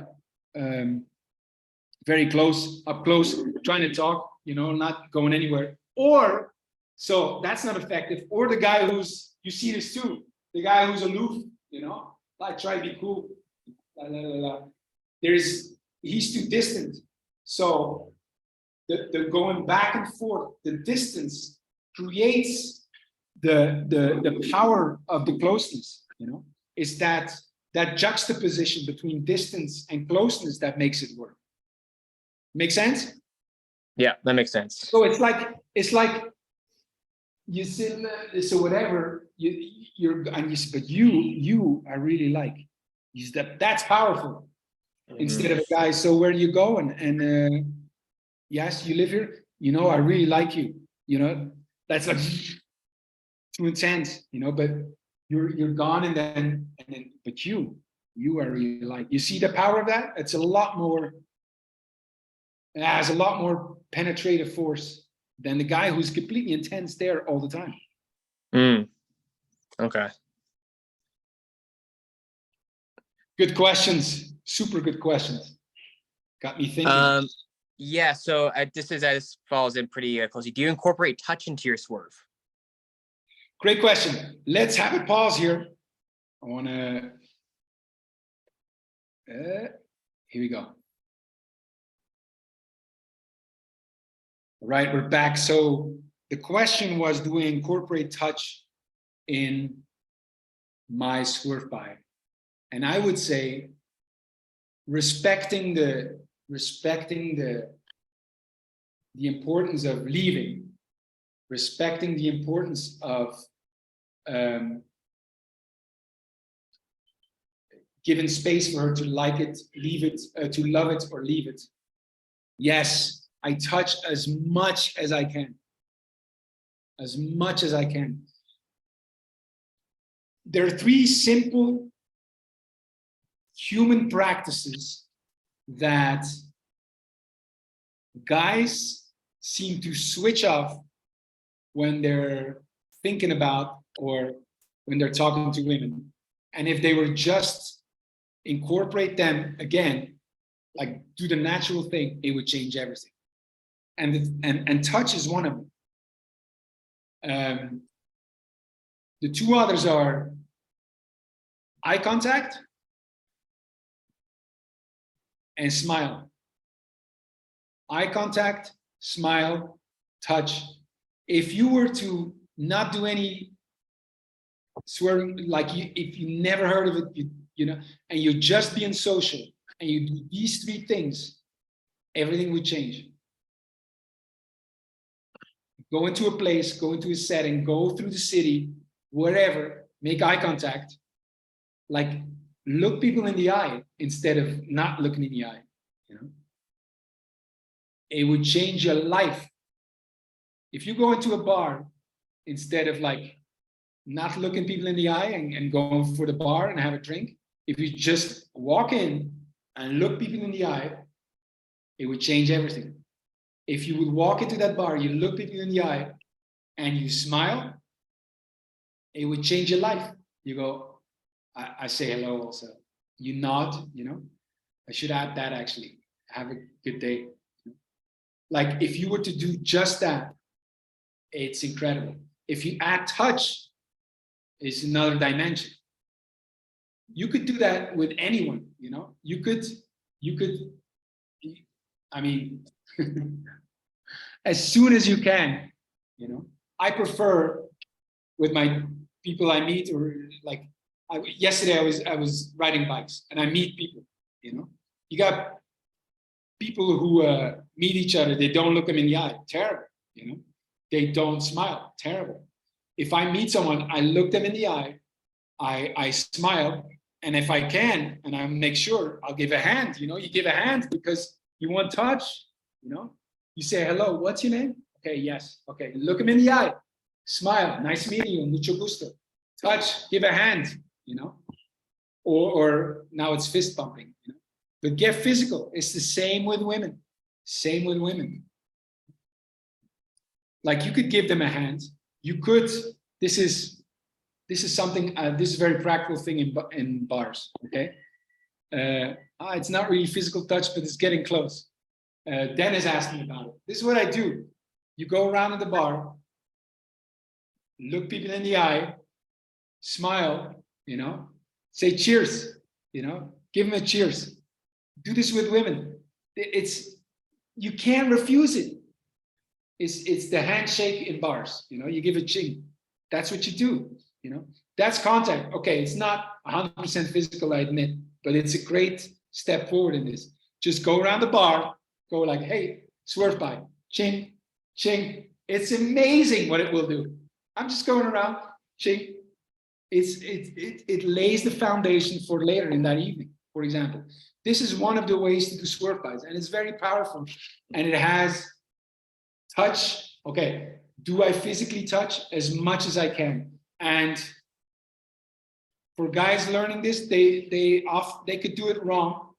very close, up close, trying to talk, you know, not going anywhere. Or, so that's not effective. Or the guy who's, you see this too, the guy who's aloof, you know, like try to be cool. He's too distant. So the going back and forth, the distance creates the power of the closeness, you know. It's that juxtaposition between distance and closeness that makes it work. Make sense? Yeah, that makes sense. So it's like you sit, so whatever but you I really like. That's powerful. Instead of a guy, so where do you go? And yes, you live here. You know, I really like you. You know, that's like too intense. You know, but you're gone, and then but you I really like. You see the power of that? It's a lot more. It has a lot more penetrative force than the guy who's completely intense there all the time. Okay. Good questions. Super good questions. Got me thinking. Yeah. So this falls in pretty closely. Do you incorporate touch into your swerve? Great question. Let's have a pause here. I want to. Here we go. Right, we're back. So the question was, do we incorporate touch in my Swerve By? And I would say respecting the importance of leaving, respecting the importance of giving space for her to like it, leave it, to love it or leave it. Yes, I touch as much as I can. As much as I can. There are 3 simple human practices that guys seem to switch off when they're thinking about or when they're talking to women. And if they were just incorporate them again, like do the natural thing, it would change everything. And touch is one of them. The 2 others are eye contact and smile. Eye contact, smile, touch. If you were to not do any swearing, like if you never heard of it, you know, and you're just being social and you do these 3 things, everything would change. Go into a place, go into a setting, go through the city, wherever, make eye contact, like look people in the eye instead of not looking in the eye, you know. It would change your life. If you go into a bar, instead of like not looking people in the eye and going for the bar and have a drink, if you just walk in and look people in the eye, it would change everything. If you would walk into that bar, you look people in the eye and you smile, it would change your life. You go, I say hello also. You nod, you know. I should add that actually. Have a good day. Like if you were to do just that, it's incredible. If you add touch, it's another dimension. You could do that with anyone, you know. You could, I mean, as soon as you can, you know. I prefer with my people I meet, or like yesterday I was riding bikes and I meet people, you know. You got people who meet each other, they don't look them in the eye, terrible, you know. They don't smile, terrible. If I meet someone, I look them in the eye, I smile, and if I can, and I make sure, I'll give a hand, you know. You give a hand because you want touch, you know. You say, hello, what's your name? Okay, yes, okay, look them in the eye, smile, nice meeting you, mucho gusto. Touch, give a hand, you know. Or now it's fist bumping, you know. But get physical. It's the same with women. Same with women. Like you could give them a hand. You could. This is something. This is a very practical thing in bars. Okay. It's not really physical touch, but it's getting close. Dennis asked me about it. This is what I do. You go around in the bar, look people in the eye, smile. You know, say cheers. You know, give them a cheers. Do this with women. You can't refuse it. It's the handshake in bars. You know, you give a ching. That's what you do. You know, that's contact. Okay, it's not 100% physical, I admit, but it's a great step forward in this. Just go around the bar, go like, hey, swerve by, ching, ching. It's amazing what it will do. I'm just going around, ching. It lays the foundation for later in that evening, for example. This is one of the ways to do swerve bys, and it's very powerful. And it has touch. Okay, do I physically touch as much as I can? And for guys learning this, they could do it wrong.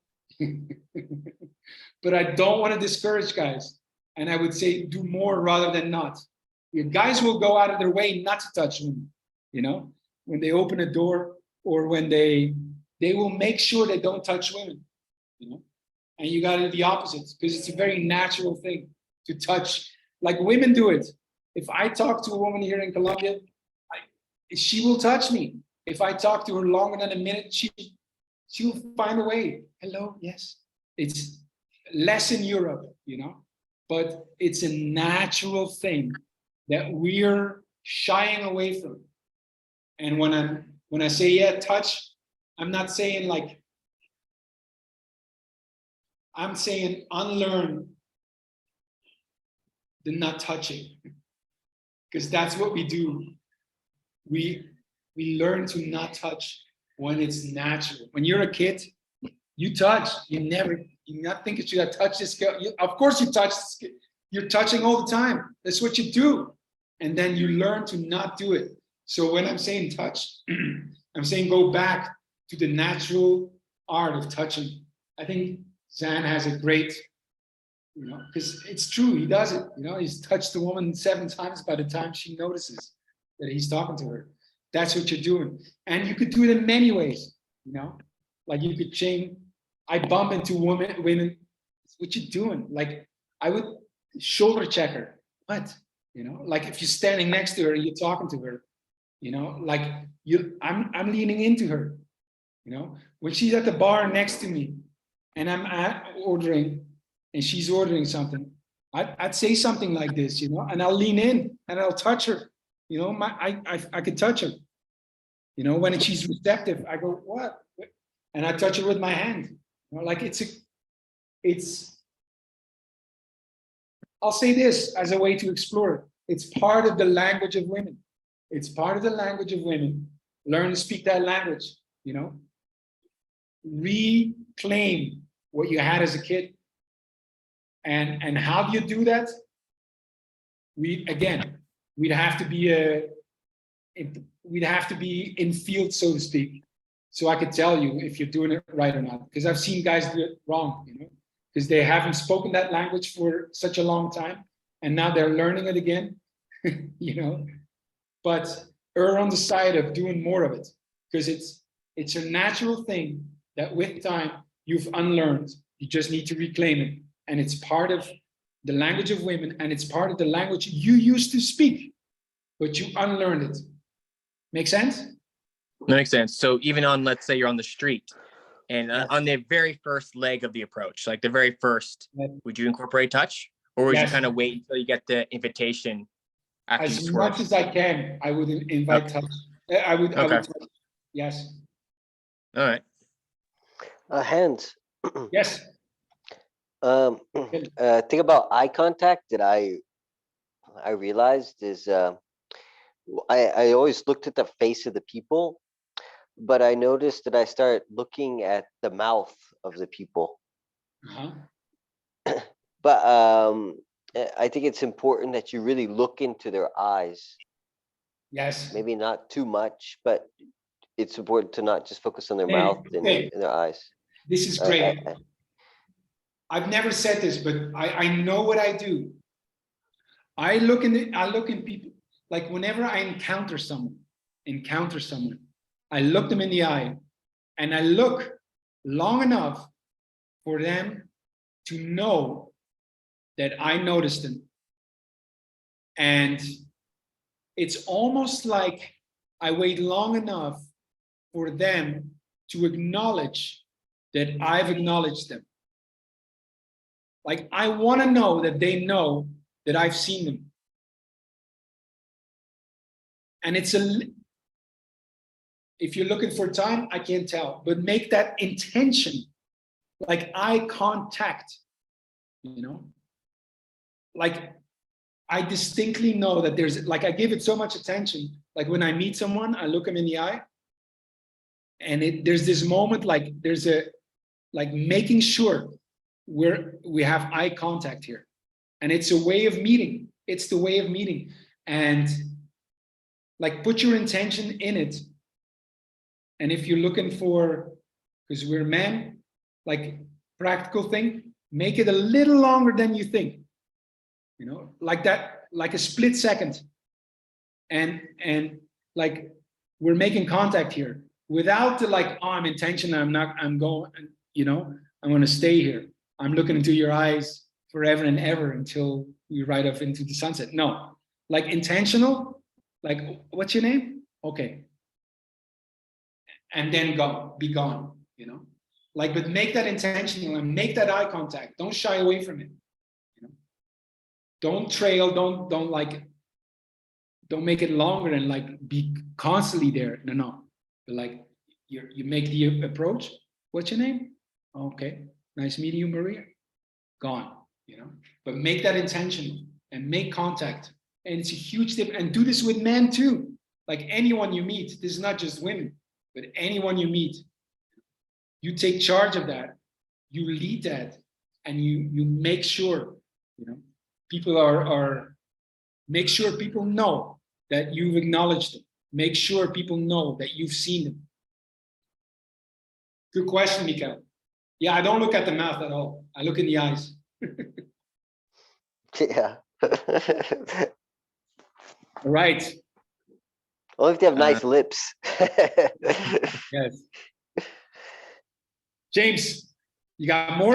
But I don't want to discourage guys. And I would say do more rather than not. Your guys will go out of their way not to touch women, you know, when they open a door, or when they will make sure they don't touch women, you know. And you got to do the opposite, because it's a very natural thing to touch, like women do it. If I talk to a woman here in Colombia, she will touch me. If I talk to her longer than a minute, she'll find a way. Hello, yes. It's less in Europe, you know. but it's a natural thing that we're shying away from. And when I say, yeah, touch, I'm not saying like, I'm saying unlearn the not touching, because that's what we do. We learn to not touch when it's natural. When you're a kid, you touch. You not think you should touch this girl. Of course you touch this kid. You're touching all the time. That's what you do. And then you learn to not do it. So when I'm saying touch, I'm saying go back to the natural art of touching. I think Zan has a great, because it's true, he does it. He's touched the woman 7 times by the time she notices that he's talking to her. That's what you're doing. And you could do it in many ways, like you could change. I bump into women. What you doing? Like I would shoulder check her. What? Like if you're standing next to her and you're talking to her, like I'm leaning into her. When she's at the bar next to me and I'm ordering and she's ordering something, I'd say something like this, and I'll lean in and I'll touch her. I could touch her. When she's receptive, I go, what? And I touch her with my hand. Like I'll say this as a way to explore it. It's part of the language of women. It's part of the language of women. Learn to speak that language, reclaim what you had as a kid. And how do you do that? We'd have to be in field, so to speak. So I could tell you if you're doing it right or not, because I've seen guys do it wrong, because they haven't spoken that language for such a long time, and now they're learning it again, But err on the side of doing more of it, because it's a natural thing that with time you've unlearned. You just need to reclaim it, and it's part of the language of women, and it's part of the language you used to speak, but you unlearned it. Make sense? That makes sense. So even on, let's say you're on the street and on the very first leg of the approach, like the very first, would you incorporate touch, or would you kind of wait until you get the invitation after you As swerve? much as I can, I would invite touch. I would touch. Yes. All right. Hands. Yes. Thing about eye contact that I realized is I always looked at the face of the people, but I noticed that I started looking at the mouth of the people. But I think it's important that you really look into their eyes. Yes. Maybe not too much, but it's important to not just focus on their mouth and their eyes. This is great. I've never said this, but I know what I do. I look in people, like whenever I encounter someone, I look them in the eye, and I look long enough for them to know that I noticed them. And it's almost like I wait long enough for them to acknowledge that I've acknowledged them. Like I want to know that they know that I've seen them. And if you're looking for time, I can't tell, but make that intention, like eye contact, like I distinctly know that I give it so much attention. Like when I meet someone, I look them in the eye, and there's this moment, like making sure we have eye contact here. And it's a way of meeting. It's the way of meeting. And like put your intention in it. And if you're looking for, because we're men, like practical thing, make it a little longer than you think. Like that, like a split second. And like we're making contact here without the I'm intentional, I'm going to stay here. I'm looking into your eyes forever and ever until we ride off into the sunset. No, like intentional, like what's your name? Okay. And then be gone, like, but make that intentional and make that eye contact. Don't shy away from it. don't trail, don't like, don't make it longer and like be constantly there. No. But like you make the approach. What's your name? Okay, nice meeting you, Maria. Gone, you know. But make that intentional and make contact. And it's a huge tip. And do this with men too. Like anyone you meet. This is not just women, but anyone you meet. You take charge of that. You lead that, and you make sure, you know, people are make sure people know that you've acknowledged them. Make sure people know that you've seen them. Good question, Mikael. Yeah, I don't look at the mouth at all. I look in the eyes. Yeah. All right. Only if they have nice lips. Yes. James, you got more?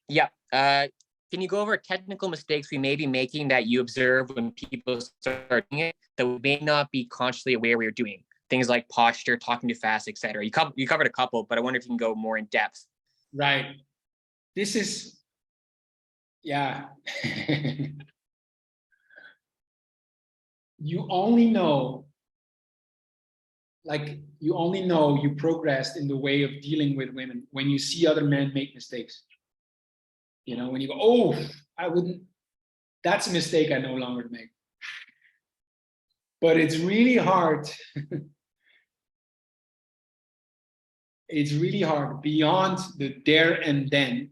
Yeah. Can you go over technical mistakes we may be making that you observe when people start doing it that we may not be consciously aware we are doing? Things like posture, talking too fast, etc. You covered a couple, but I wonder if you can go more in depth. Right. This is, yeah. You only know, like, you only know you progressed in the way of dealing with women when you see other men make mistakes. You know, when you go, oh, I wouldn't, that's a mistake I no longer make. But it's really hard. It's really hard beyond the there and then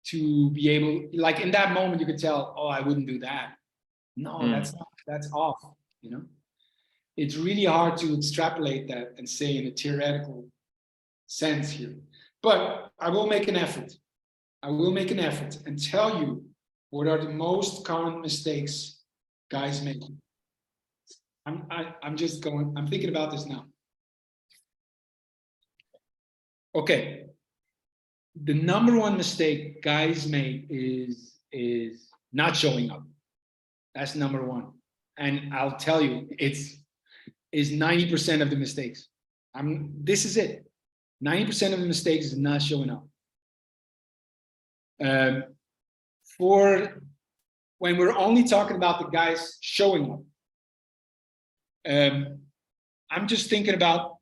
to be able, like in that moment, you could tell, oh, I wouldn't do that. No, that's off, you know. It's really hard to extrapolate that and say in a theoretical sense here. But I will make an effort. I will make an effort and tell you what are the most common mistakes guys make. I'm just going, I'm thinking about this now. Okay. The number one mistake guys make is not showing up. That's number one. And I'll tell you, is 90% of the mistakes. This is it. 90% of the mistakes is not showing up. For when we're only talking about the guys showing up, I'm just thinking about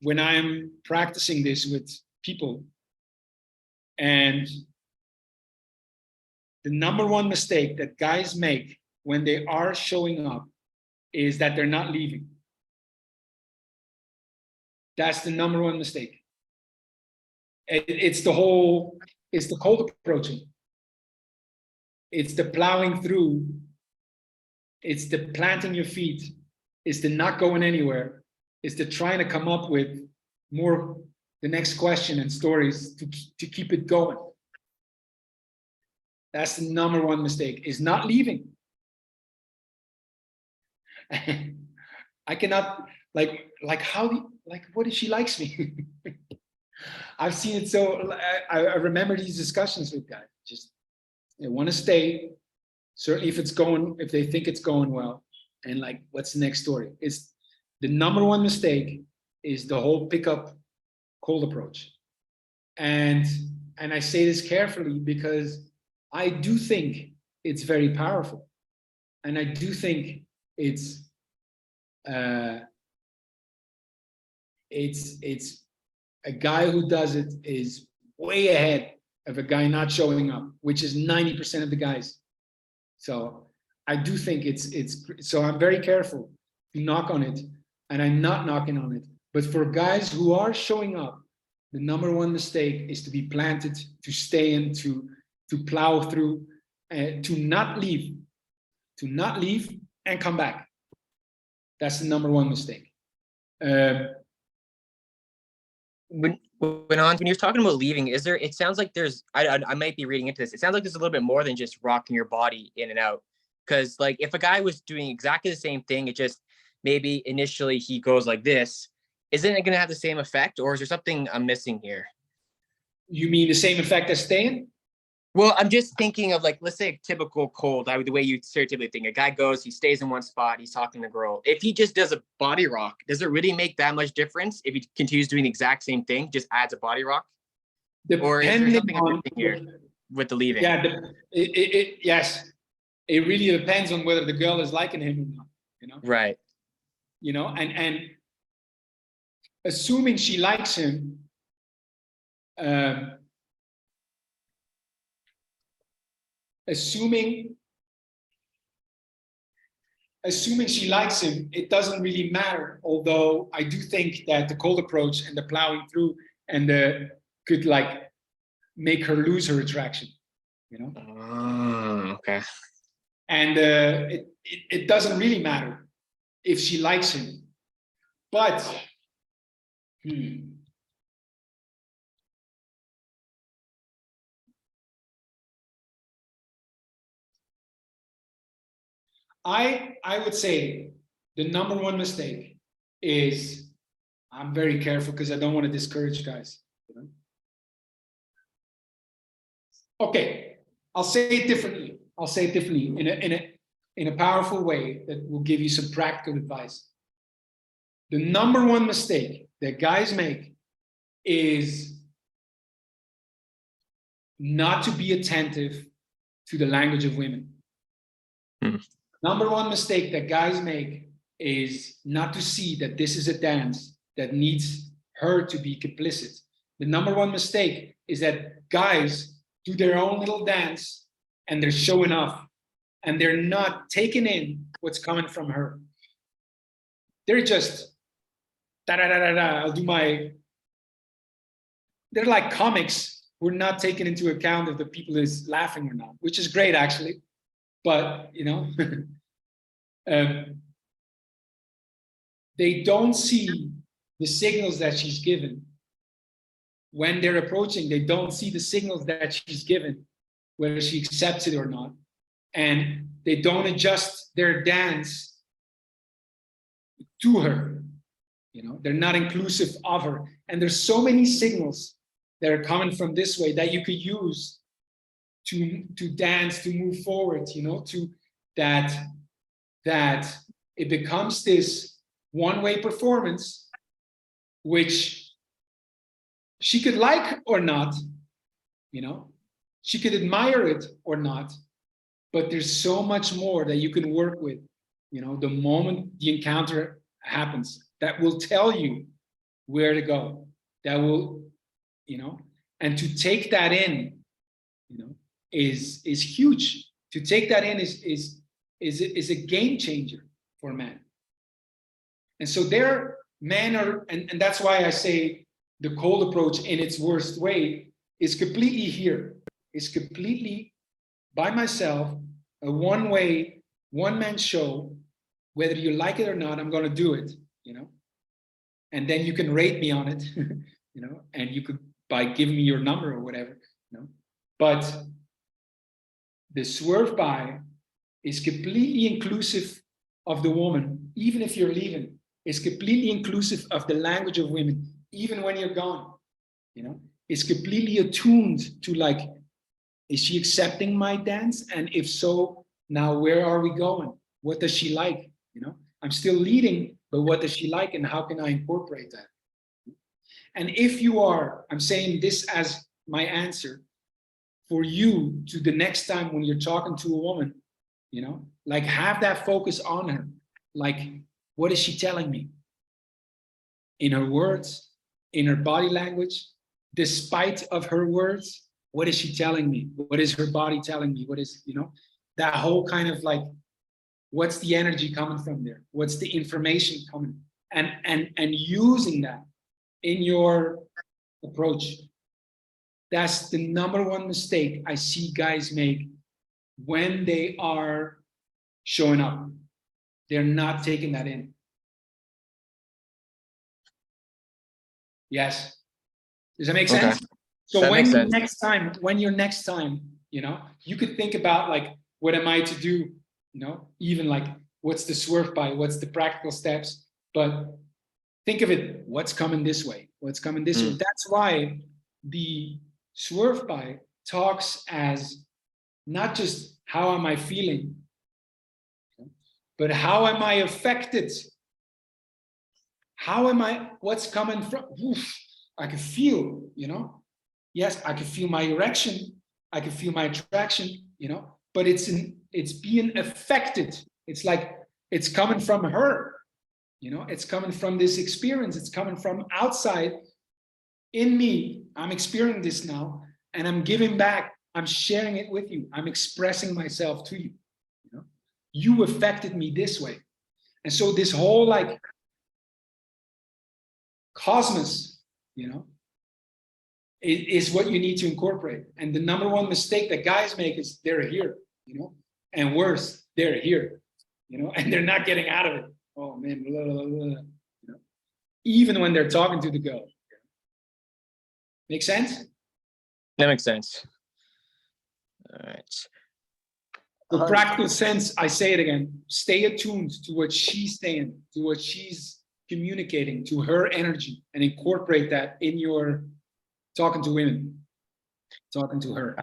when I'm practicing this with people, and the number one mistake that guys make when they are showing up is that they're not leaving. That's the number one mistake. It's the cold approaching. It's the plowing through. It's the planting your feet. It's the not going anywhere. It's the trying to come up with more, the next question and stories to keep it going. That's the number one mistake, is not leaving. I cannot, like how, like, what if she likes me? I've seen it. So I remember these discussions with guys. Just, they want to stay, certainly if they think it's going well, and like, what's the next story? It's the number one mistake is the whole pickup cold approach. And I say this carefully because I do think it's very powerful. And I do think it's a guy who does it is way ahead of a guy not showing up, which is 90% of the guys. So I do think so I'm very careful to knock on it, and I'm not knocking on it. But for guys who are showing up, the number one mistake is to be planted, to stay in, to plow through, to not leave and come back. That's the number one mistake. When you're talking about leaving, it sounds like there's, I might be reading into this. It sounds like there's a little bit more than just rocking your body in and out. Because like if a guy was doing exactly the same thing, it just maybe initially he goes like this, isn't it going to have the same effect, or is there something I'm missing here? You mean the same effect as staying? Well, I'm just thinking of like, let's say a typical cold, the way you stereotypically think. A guy goes, he stays in one spot, he's talking to the girl. If he just does a body rock, does it really make that much difference? If he continues doing the exact same thing, just adds a body rock? Or is there something I'm missing here? with the leaving? Yeah, yes, it really depends on whether the girl is liking him or not, you know. Right. You know, and assuming she likes him, assuming she likes him, it doesn't really matter. Although I do think that the cold approach and the plowing through and the could like make her lose her attraction, you know. Okay. And it doesn't really matter if she likes him, but I would say the number one mistake is, I'm very careful because I don't want to discourage guys. You know? Okay, I'll say it differently. I'll say it differently in a powerful way that will give you some practical advice. The number one mistake that guys make is not to be attentive to the language of women. Number one mistake that guys make is not to see that this is a dance that needs her to be complicit. The number one mistake is that guys do their own little dance and they're showing off and they're not taking in what's coming from her. They're just da da da da da. I'll do my. They're like comics. We're not taking into account if the people is laughing or not, which is great actually. But you know, they don't see the signals that she's given when they're approaching. They don't see the signals that she's given, whether she accepts it or not, and they don't adjust their dance to her. You know, they're not inclusive of her, and there's so many signals that are coming from this way that you could use to dance, to move forward, you know, to that it becomes this one-way performance, which she could like or not, you know, she could admire it or not, but there's so much more that you can work with, you know, the moment the encounter happens, that will tell you where to go, that will, you know, and to take that in, you know, is huge. To take that in is a game changer for men. And so there, men are, and that's why I say the cold approach in its worst way is completely here. It's completely by myself, a one-way, one-man show. Whether you like it or not, I'm going to do it, you know. And then you can rate me on it, you know, and you could by giving me your number or whatever, you know. But the swerve by is completely inclusive of the woman, even if you're leaving. It's completely inclusive of the language of women, even when you're gone. You know, it's completely attuned to like, is she accepting my dance? And if so, now where are we going? What does she like? You know, I'm still leading, but what does she like, and how can I incorporate that? And if you are, I'm saying this as my answer for you to the next time when you're talking to a woman, you know, like have that focus on her. Like, what is she telling me? In her words, in her body language, despite of her words, what is she telling me? What is her body telling me? What is, you know, that whole kind of like, what's the energy coming from there? What's the information coming? And using that in your approach. That's the number one mistake I see guys make when they are showing up. They're not taking that in. Yes. Does that make sense? Okay. So That when makes you sense. next time, you know, you could think about like, what am I to do? You know, even like, what's the swerve by? What's the practical steps? But think of it, what's coming this way? What's coming this way? That's why the swerve by talks as not just how am I feeling, but how am I affected? How am I, what's coming from? Oof, I can feel, you know, yes, I can feel my erection, I can feel my attraction, you know, but it's being affected. It's like, it's coming from her, you know, it's coming from this experience. It's coming from outside in me. I'm experiencing this now, and I'm giving back. I'm sharing it with you. I'm expressing myself to you. You know, you affected me this way. And so this whole like cosmos, you know, is what you need to incorporate. And the number one mistake that guys make is they're here, you know, and worse, they're here, you know, and they're not getting out of it. Oh man, blah, blah, blah, you know, even when they're talking to the girl. Make sense? That makes sense. All right. The practical sense, I say it again, stay attuned to what she's saying, to what she's communicating, to her energy, and incorporate that in your talking to women, talking to her.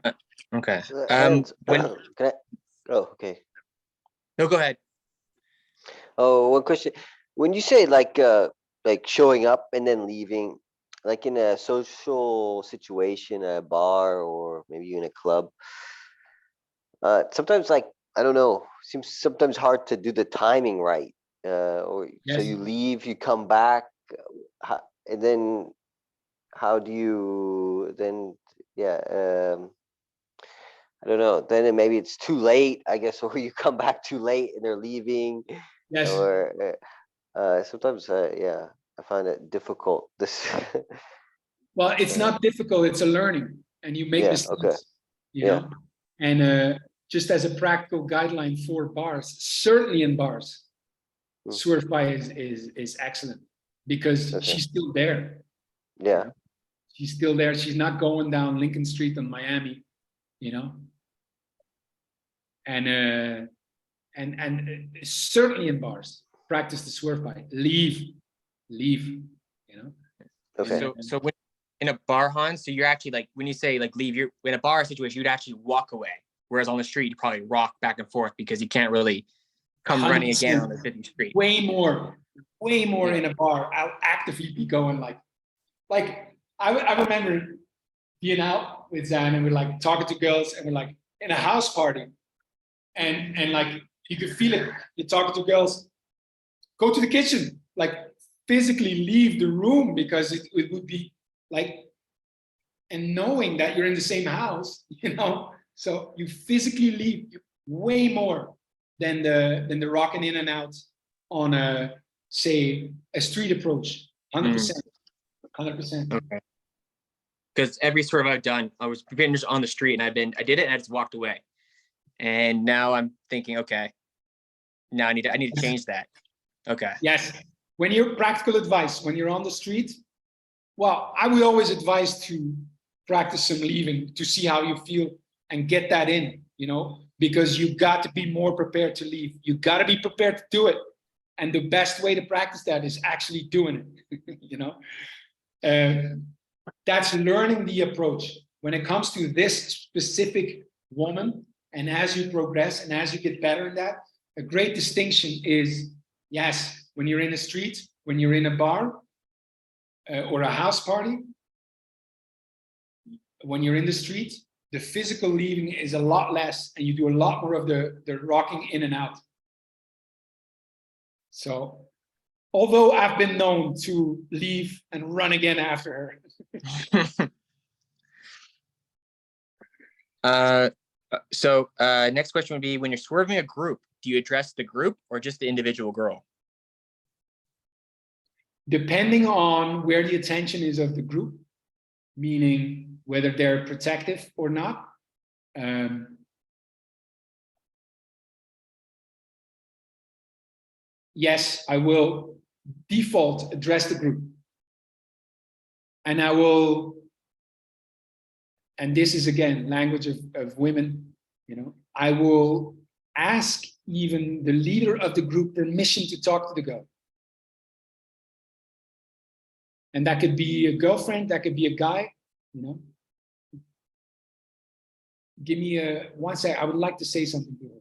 Okay. And When can I? Oh, okay. no, go ahead. Oh, one question. When you say like showing up and then leaving, like in a social situation, a bar, or maybe in a club, sometimes like I don't know, seems sometimes hard to do the timing right. Or so Yes. you leave, you come back, and then how do you then? Yeah, I don't know. Then maybe it's too late, I guess, or you come back too late and they're leaving, Yes. or sometimes, yeah, I find it difficult. This, Well, it's not difficult. It's a learning, and you make yeah, mistakes, okay, you yeah, know. And just as a practical guideline for bars, certainly in bars, Mm. Swerve By is excellent because Okay. she's still there. You yeah, know? She's still there. She's not going down Lincoln Street in Miami, you know. And certainly in bars, practice the Swerve By. Leave, you know. okay, So when in a bar, Hans, so you're actually like, when you say like leave, you're in a bar situation, you'd actually walk away. Whereas on the street, you probably rock back and forth because you can't really come running 100%. again on the busy street. Way more Yeah. in a bar. I'll actively be going like I remember being out with Zan and we're like talking to girls and we're like in a house party and like you could feel it. You're talking to girls, go to the kitchen, like physically leave the room because it would be like, and knowing that you're in the same house, you know, so you physically leave way more than the rocking in and out on a, say, a street approach. 100%. 100%. Okay. Because every swerve I've done, I was just on the street and I did it and I just walked away. And now I'm thinking, okay, now I need to change that. Okay. Yes. When you're practical advice, when you're on the street, well, I would always advise to practice some leaving to see how you feel and get that in, you know, because you got to be more prepared to leave. You got to be prepared to do it. And the best way to practice that is actually doing it, you know. That's learning the approach. When it comes to this specific woman, and as you progress and as you get better in that, a great distinction is, yes, when you're in a street, when you're in a bar or a house party, when you're in the street, the physical leaving is a lot less and you do a lot more of the rocking in and out. So, although I've been known to leave and run again after her. So next question would be, when you're swerving a group, do you address the group or just the individual girl? Depending on where the attention is of the group, meaning whether they're protective or not. Yes, I will default address the group. And I will, and this is again, language of women, you know, I will ask even the leader of the group permission to talk to the girl. And that could be a girlfriend, that could be a guy, you know. Give me one sec, I would like to say something to her.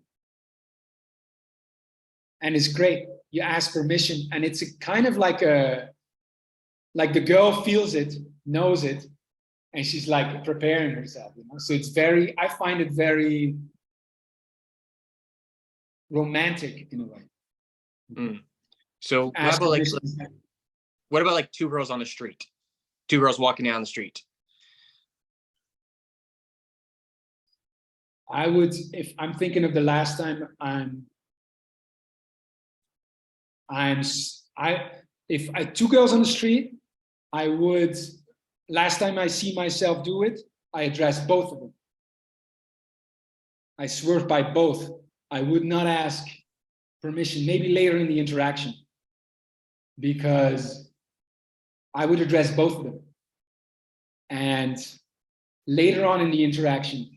And it's great. You ask permission, and it's a kind of like the girl feels it, knows it, and she's like preparing herself, you know. So it's very, I find it very romantic in a way. Mm. So Ask permission. what about like two girls on the street? Two girls walking down the street. I would, if I'm thinking of the last time if I two girls on the street, I would, last time I see myself do it, I address both of them. I swerve by both. I would not ask permission, maybe later in the interaction, because I would address both of them. And later on in the interaction,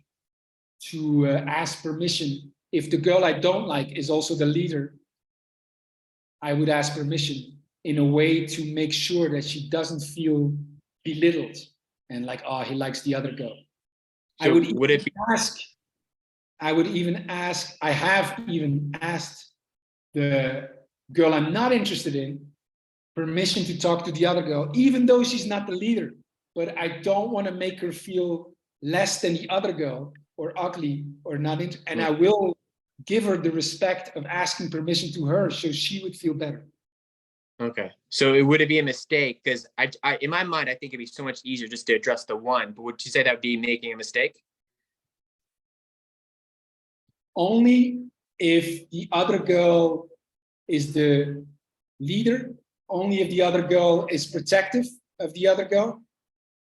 to ask permission, if the girl I don't like is also the leader, I would ask permission in a way to make sure that she doesn't feel belittled and like, oh, he likes the other girl. So I have even asked the girl I'm not interested in permission to talk to the other girl, even though she's not the leader. But I don't want to make her feel less than the other girl or ugly or not. And I will give her the respect of asking permission to her so she would feel better. Okay. So would it be a mistake? Because I in my mind, I think it'd be so much easier just to address the one. But would you say that would be making a mistake? Only if the other girl is the leader, only if the other girl is protective of the other girl,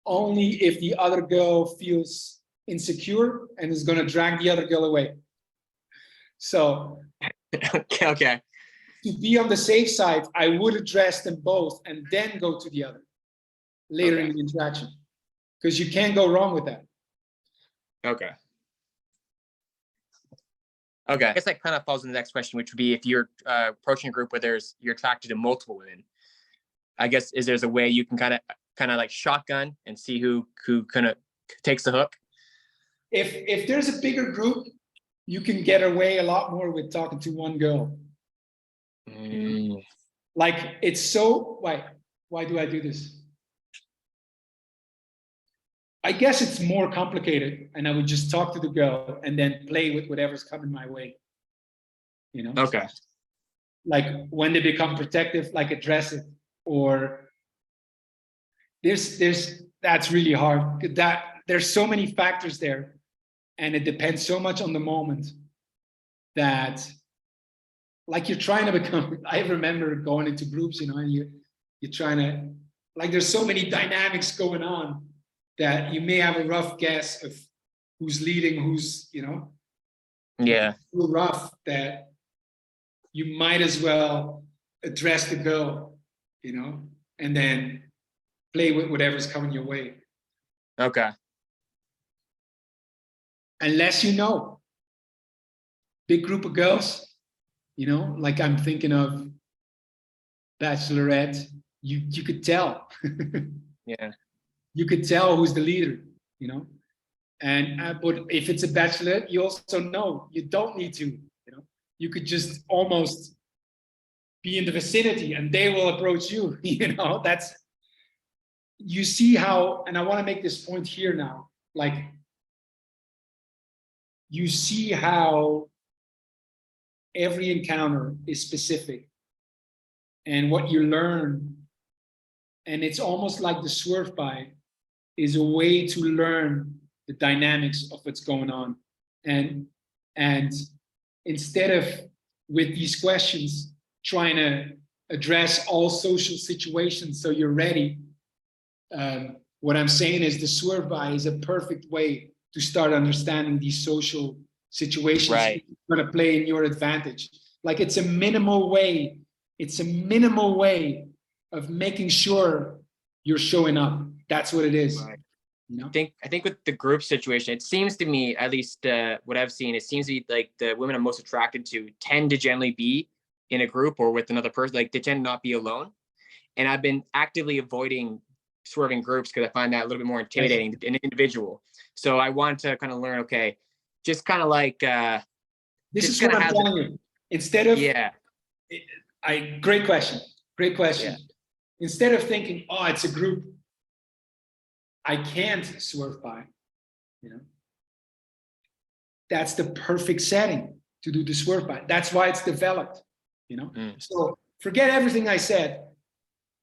only if the other girl feels insecure and is going to drag the other girl away. So Okay. To be on the safe side, I would address them both and then go to the other later in the interaction, because you can't go wrong with that. Okay. Okay. I guess that kind of falls in the next question, which would be if you're approaching a group where you're attracted to multiple women. I guess there's a way you can kind of like shotgun and see who kind of takes the hook. If there's a bigger group, you can get away a lot more with talking to one girl. Like it's so why do I do this? I guess it's more complicated, and I would just talk to the girl and then play with whatever's coming my way. You know? Okay. Like when they become protective, like address it, or that's really hard. That there's so many factors there, and it depends so much on the moment that, like, you're trying to become. I remember going into groups, you know, and you're trying to, like, there's so many dynamics going on that you may have a rough guess of who's leading, who's, you know, yeah, so rough that you might as well address the girl, you know, and then play with whatever's coming your way. Okay. Unless you know, big group of girls, you know, like I'm thinking of Bachelorette, you could tell. Yeah. You could tell who's the leader, you know. And but if it's a bachelorette, you also know you don't need to, you know. You could just almost be in the vicinity and they will approach you, you know. That's, you see how, and I want to make this point here now, like, you see how every encounter is specific and what you learn, and it's almost like the swerve by is a way to learn the dynamics of what's going on. And instead of, with these questions, trying to address all social situations so you're ready, what I'm saying is the swerve by is a perfect way to start understanding these social situations. Right. You're going to play in your advantage. Like it's a minimal way of making sure you're showing up. That's what it is. Right. You know? I think with the group situation, it seems to me, at least what I've seen, it seems to be like the women I'm most attracted to tend to generally be in a group or with another person. Like they tend to not be alone. And I've been actively avoiding swerving groups because I find that a little bit more intimidating than an individual. So I want to kind of learn, okay, just kind of like this is what I'm telling you. Instead of great question. Yeah. Instead of thinking, oh, it's a group, I can't swerve by, you know. That's the perfect setting to do the swerve by. That's why it's developed, you know. So forget everything I said.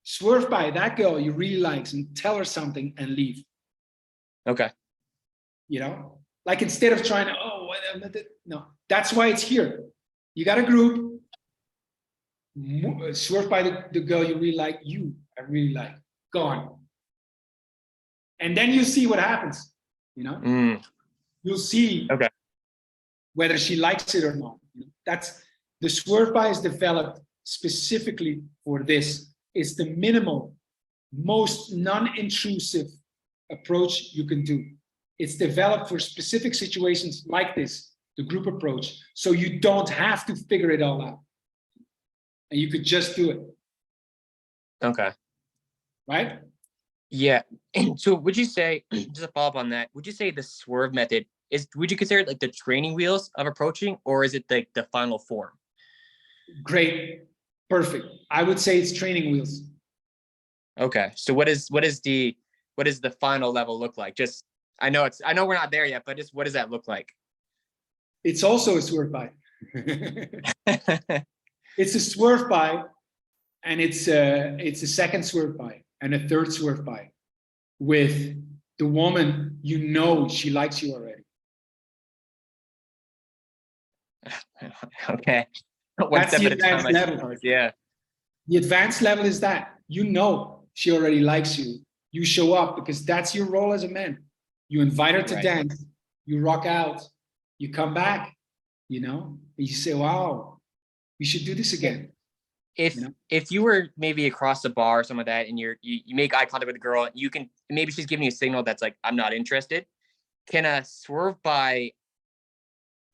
Swerve by that girl you really like and tell her something and leave. Okay. You know, like instead of trying to, no, that's why it's here. You got a group, swerve by the girl you really like, I really like, gone. And then you see what happens, you know? You'll see whether she likes it or not. That's the swerve by is developed specifically for this. It's the minimal, most non-intrusive approach you can do. It's developed for specific situations like this, the group approach. So you don't have to figure it all out. And you could just do it. Okay. Right? Yeah. So would you say, just a follow up on that, would you say the swerve method would you consider it like the training wheels of approaching, or is it like the final form? Great. Perfect. I would say it's training wheels. Okay. So what does the final level look like? Just, I know we're not there yet, but just what does that look like? It's also a swerve by. It's a swerve by, and it's a second swerve by and a third swerve by with the woman you know she likes you already. Okay. That's the advanced level. Yeah. The advanced level is that you know she already likes you. You show up because that's your role as a man. You invite her to dance, you rock out, you come back, you know, and you say, wow, we should do this again. If you were maybe across the bar or something like that, and you make eye contact with the girl, you can, maybe she's giving you a signal that's like, I'm not interested. Can a swerve by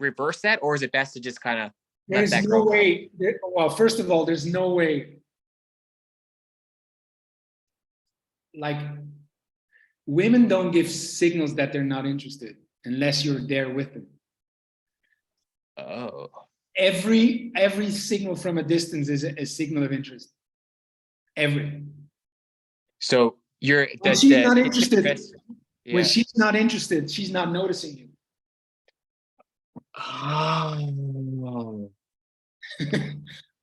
reverse that, or is it best to just kind of let that no girl way. Well, first of all, there's no way. Like, women don't give signals that they're not interested unless you're there with them. Oh. Every signal from a distance is a signal of interest. Every. So when she's not interested. Yeah. When she's not interested, she's not noticing you. Oh.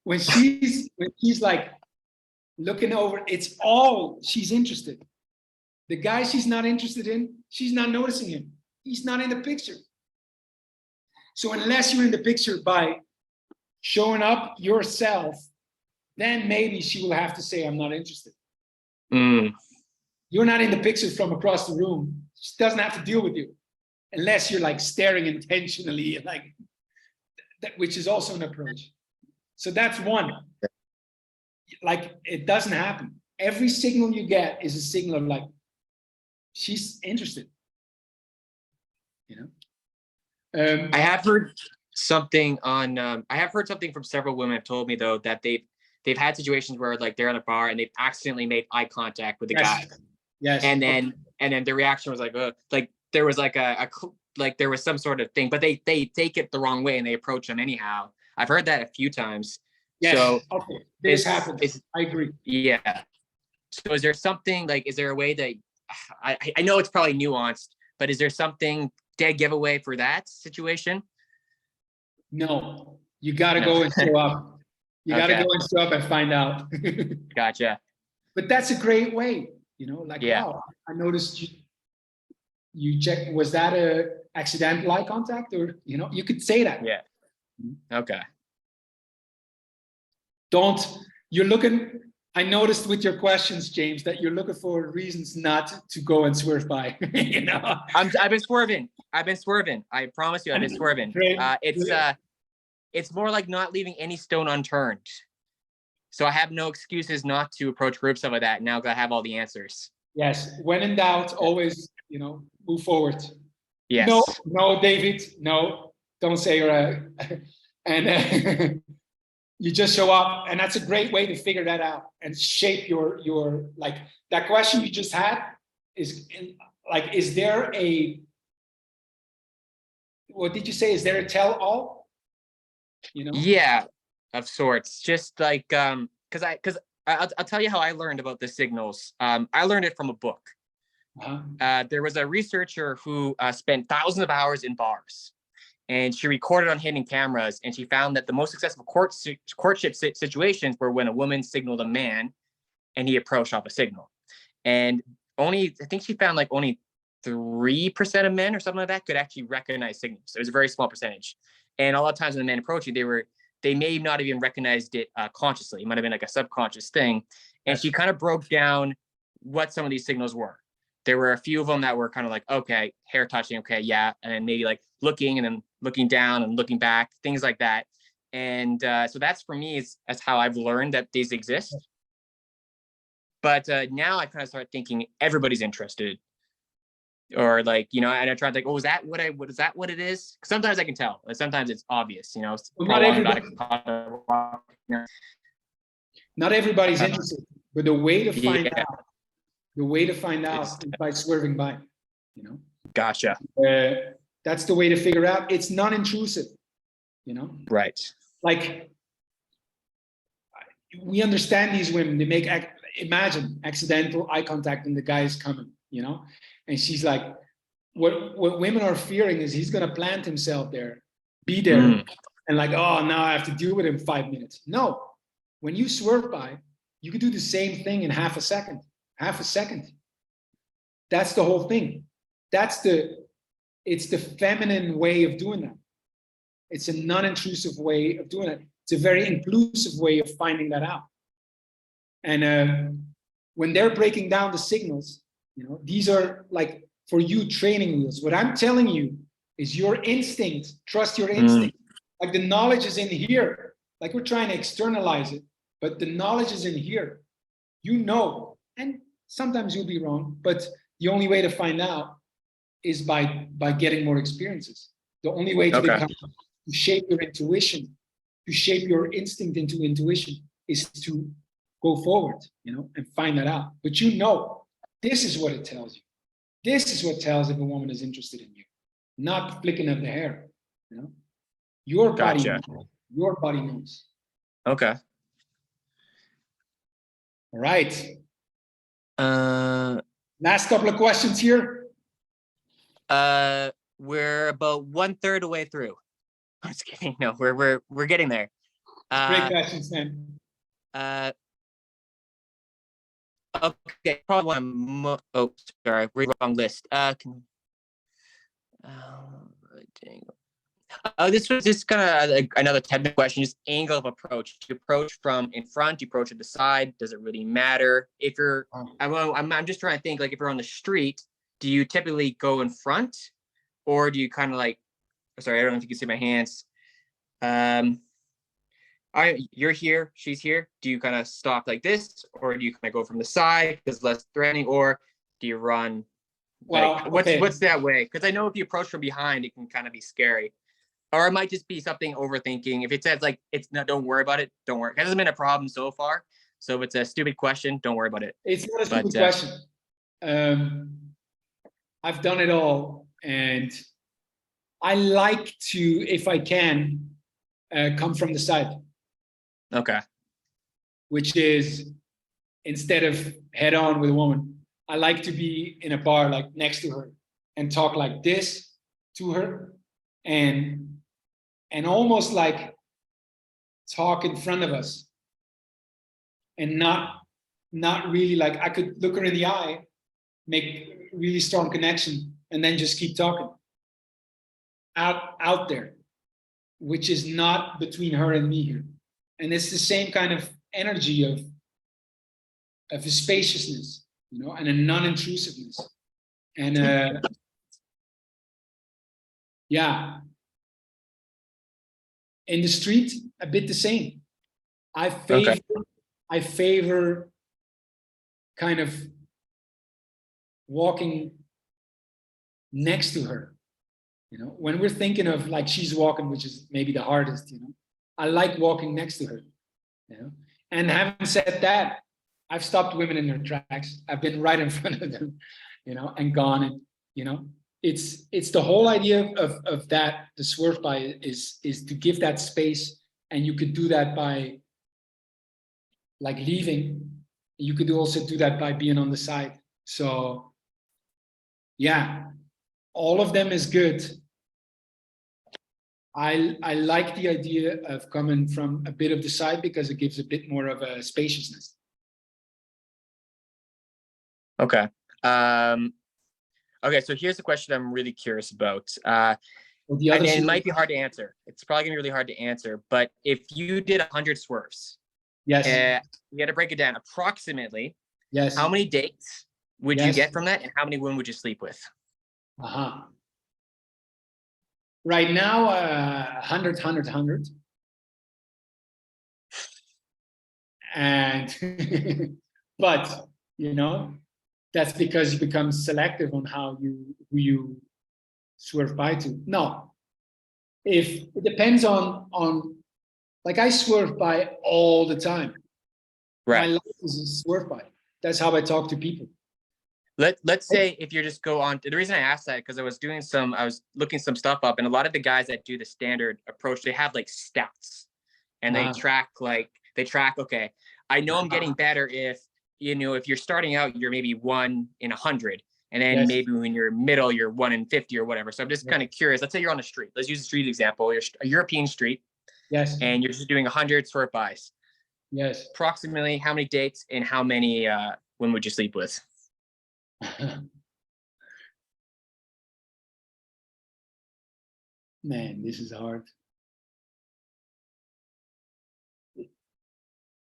when she's like looking over, it's all she's interested. The guy she's not interested in, she's not noticing him. He's not in the picture. So unless you're in the picture by showing up yourself, then maybe she will have to say, I'm not interested. You're not in the picture from across the room. She doesn't have to deal with you unless you're like staring intentionally, like that, which is also an approach. So that's one. Like, it doesn't happen. Every signal you get is a signal of like, she's interested. You know? I have heard something on, I have heard something from several women have told me though, that they've had situations where like they're at a bar and they've accidentally made eye contact with a guy. Yes. And then their reaction was like there was like like there was some sort of thing, but they take it the wrong way and they approach them anyhow. I've heard that a few times. Yes. So okay. This happens. I agree. Yeah. So is there something like, is there a way that I know it's probably nuanced, but is there something dead giveaway for that situation? No, you got to go and show up. You got to go and show up and find out. Gotcha. But that's a great way, you know, like, wow, I noticed you checked, was that a accidental eye contact, or, you know, you could say that. Yeah. Okay. You're looking, I noticed with your questions, James, that you're looking for reasons not to go and swerve by, you know. I've been swerving. I promise you, I've been swerving. It's more like not leaving any stone unturned. So I have no excuses not to approach groups, stuff like that. Now I have all the answers. Yes. When in doubt, always, you know, move forward. Yes. No, David, no, don't say and you just show up, and that's a great way to figure that out and shape your like that question you just had is like, is there a, what did you say? Is there a tell-all? You know? Yeah, of sorts. Just like because I'll tell you how I learned about the signals. I learned it from a book. There was a researcher who spent thousands of hours in bars, and she recorded on hidden cameras, and she found that the most successful courtship situations were when a woman signaled a man and he approached off a signal. And I think she found like only 3% of men or something like that could actually recognize signals. It was a very small percentage. And a lot of times when the men approached you, they may not have even recognized it consciously. It might have been like a subconscious thing. And she kind of broke down what some of these signals were. There were a few of them that were kind of like, okay, hair touching, okay, yeah. And then maybe like looking and then looking down and looking back, things like that. And so that's for me, that's how I've learned that these exist. But now I kind of start thinking everybody's interested. Or like, you know, and I try to think, oh, is that what it is? Because sometimes I can tell. Like sometimes it's obvious, you know. Not everybody's interested, but the way to find out is by swerving by, you know. Gotcha. That's the way to figure out. It's non-intrusive, you know. Right. Like we understand these women. They make imagine accidental eye contact and the guy is coming, you know. And she's like, what women are fearing is he's going to plant himself there, be there, and like, oh, now I have to deal with him 5 minutes. No, when you swerve by, you can do the same thing in half a second. That's the whole thing. It's the feminine way of doing that. It's a non-intrusive way of doing it. It's a very inclusive way of finding that out. And when they're breaking down the signals, you know, these are like for you training wheels. What I'm telling you is your instinct. Trust your instinct. Like the knowledge is in here. Like we're trying to externalize it, but the knowledge is in here. You know, and sometimes you'll be wrong, but the only way to find out is by getting more experiences. The only way to to shape your intuition, to shape your instinct into intuition is to go forward, you know, and find that out. But you know, this is what it tells you. This is what tells if a woman is interested in you, not the flicking of the hair. You know, your body knows. Your body knows. Okay. All right. Last couple of questions here. We're about 1/3 away through. I'm just kidding. No, we're getting there. Great questions, man. Okay, probably one. Oh, sorry, wrong list. This was just kind of like another technical question. Just angle of approach. Do you approach from in front? Do you approach at the side? Does it really matter? If you're, I'm just trying to think. Like if you're on the street, do you typically go in front, or do you kind of like? Sorry, I don't know if you can see my hands. You're here, she's here. Do you kind of stop like this, or do you kind of go from the side because less threatening, or do you run? Well, like, what's that way? Because I know if you approach from behind, it can kind of be scary, or it might just be something overthinking. If it says like it's not, don't worry about it. Don't worry. It hasn't been a problem so far. So if it's a stupid question, don't worry about it. It's not a stupid question. I've done it all, and I like to, if I can, come from the side. Okay. Which is instead of head on with a woman, I like to be in a bar like next to her and talk like this to her and almost like talk in front of us and not really like I could look her in the eye, make really strong connection and then just keep talking out there, which is not between her and me here. And it's the same kind of energy of a spaciousness, you know, and a non-intrusiveness. And yeah, in the street, a bit the same. I favor kind of walking next to her. You know, when we're thinking of like she's walking, which is maybe the hardest, you know, I like walking next to her, you know. And having said that, I've stopped women in their tracks. I've been right in front of them, you know, and gone. And you know, it's the whole idea of that. The swerve by is to give that space, and you could do that by like leaving. You could also do that by being on the side. So Yeah, all of them is good. I like the idea of coming from a bit of the side because it gives a bit more of a spaciousness. Okay. Okay, so here's a question I'm really curious about. Well, the And other it might be hard to answer. It's probably gonna be really hard to answer. But if you did 100 swerves, yes, you got to break it down approximately. yes, How many dates would you yes. get from that, and how many women would you sleep with? Uh-huh. Right now, 100, 100, 100. And, but, you know, that's because you become selective on who you swerve by to. No, if it depends on, like I swerve by all the time. My Right. life is a swerve by. That's how I talk to people. Let's say if you just go on. The reason I asked that because I was looking some stuff up, and a lot of the guys that do the standard approach, they have like stats, and they track. Okay, I know I'm getting better if you're starting out, you're maybe 1 in 100, and then Yes. maybe when you're middle, you're 1 in 50 or whatever. So I'm just kind of curious. Let's say you're on a street. Let's use a street example. You're a European street, Yes, and you're just doing 100 swerve buys. yes. Approximately how many dates and how many women would you sleep with? Man, this is hard.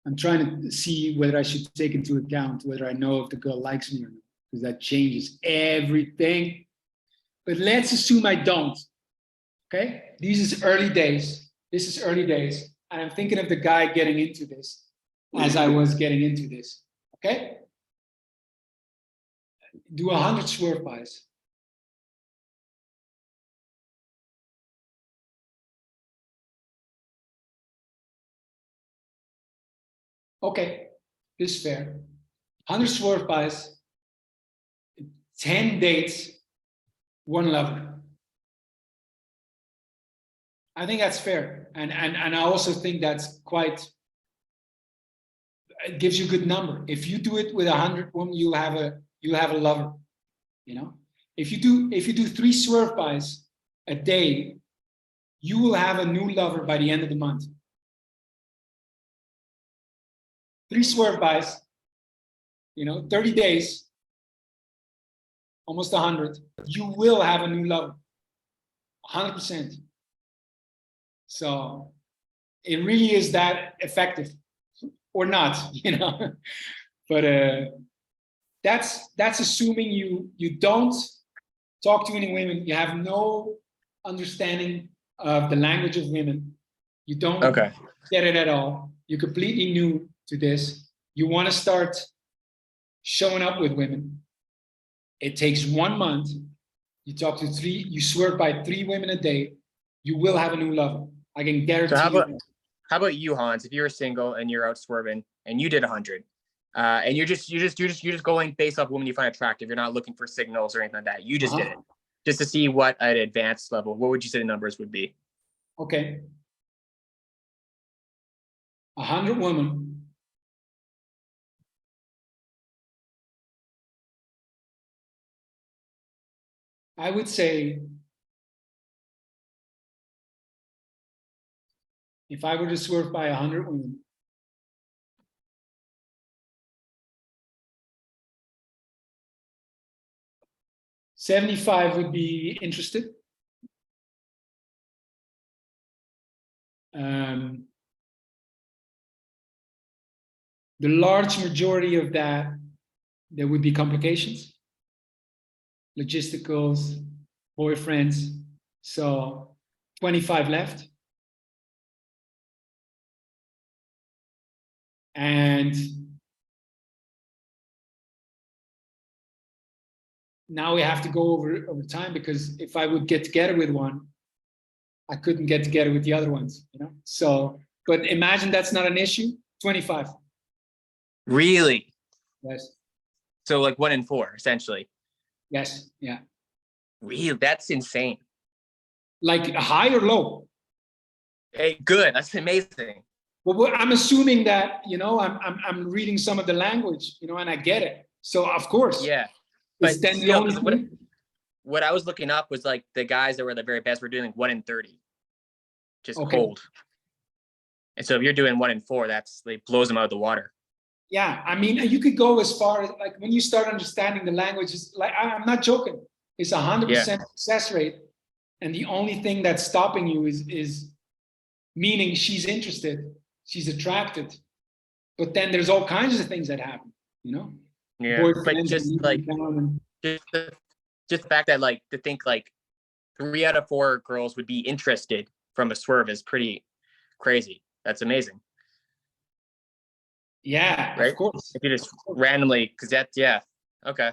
I'm trying to see whether I should take into account whether I know if the girl likes me or not, because that changes everything. But let's assume I don't. Okay, this is early days. This is early days, and I'm thinking of the guy getting into this as I was getting into this. Okay, do 100 swerve buys. Okay, this is fair. 100 swerve buys, 10 dates, 1 lover. I think that's fair, and I also think that's quite. It gives you a good number. If you do it with 100 women, you have a lover. You know, if you do 3 swerve buys a day, you will have a new lover by the end of the month. 3 swerve buys, 30 days, almost 100. You will have a new lover, 100%. So it really is that effective, or not, But that's assuming you don't talk to any women. You have no understanding of the language of women. You don't get it at all. You're completely new to this. You want to start showing up with women. It takes 1 month. You talk to 3. You swerve by 3 women a day. You will have a new lover. I can guarantee you. How about you, Hans? If you're single and you're out swerving and you did 100, and you're just going based off women you find attractive, you're not looking for signals or anything like that. You just did it just to see what at advanced level. What would you say the numbers would be? Okay, 100 women. I would say, if I were to swerve by 100 women, 75 would be interested. The large majority of that, there would be complications, logisticals, boyfriends. So 25 left. And now we have to go over time, because if I would get together with one, I couldn't get together with the other ones, So, but imagine that's not an issue. 25. Really? Yes. So like 1 in 4, essentially. Yes. Yeah. Really? That's insane. Like high or low? Hey, good. That's amazing. Well, I'm assuming that, I'm reading some of the language, and I get it. So of course. Yeah. But then the only thing, what I was looking up was like the guys that were the very best were doing like 1 in 30, just Okay. cold. And so if you're doing 1 in 4, that's like blows them out of the water. Yeah, I mean, you could go as far as like when you start understanding the language, it's like I'm not joking. It's 100% success rate, and the only thing that's stopping you is meaning she's interested, she's attracted, but then there's all kinds of things that happen, you know. Yeah, but Boyfriends just and like and, just the fact that like to think like 3 out of 4 girls would be interested from a swerve is pretty crazy. That's amazing. yeah, Right? of course. If you just randomly, because that's okay.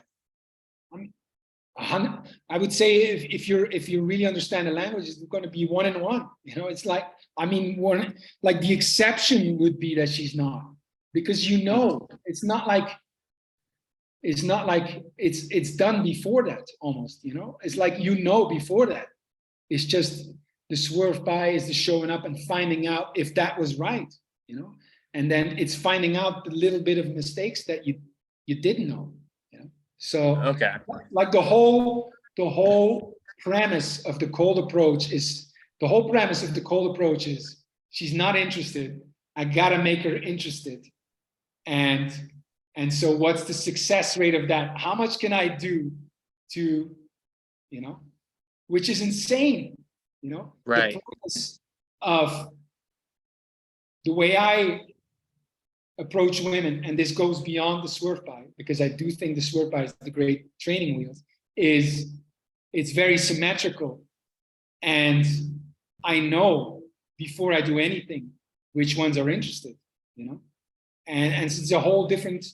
I would say if you really understand the language, it's going to be 1 in 1. You know, it's like, I mean, one, like the exception would be that she's not, because you know it's not like it's done before that almost. You know, it's like before that. It's just the swerve by is the showing up and finding out if that was right. You know, and then it's finding out the little bit of mistakes that you didn't know. So Okay. like the whole premise of the cold approach is she's not interested. I gotta make her interested. And so what's the success rate of that? How much can I do to, you know, which is insane, you know? Right. The premise of the way I approach women, and this goes beyond the swerve by, because I do think the swerve by is the great training wheels, is it's very symmetrical. And I know before I do anything which ones are interested, you know, and it's a whole different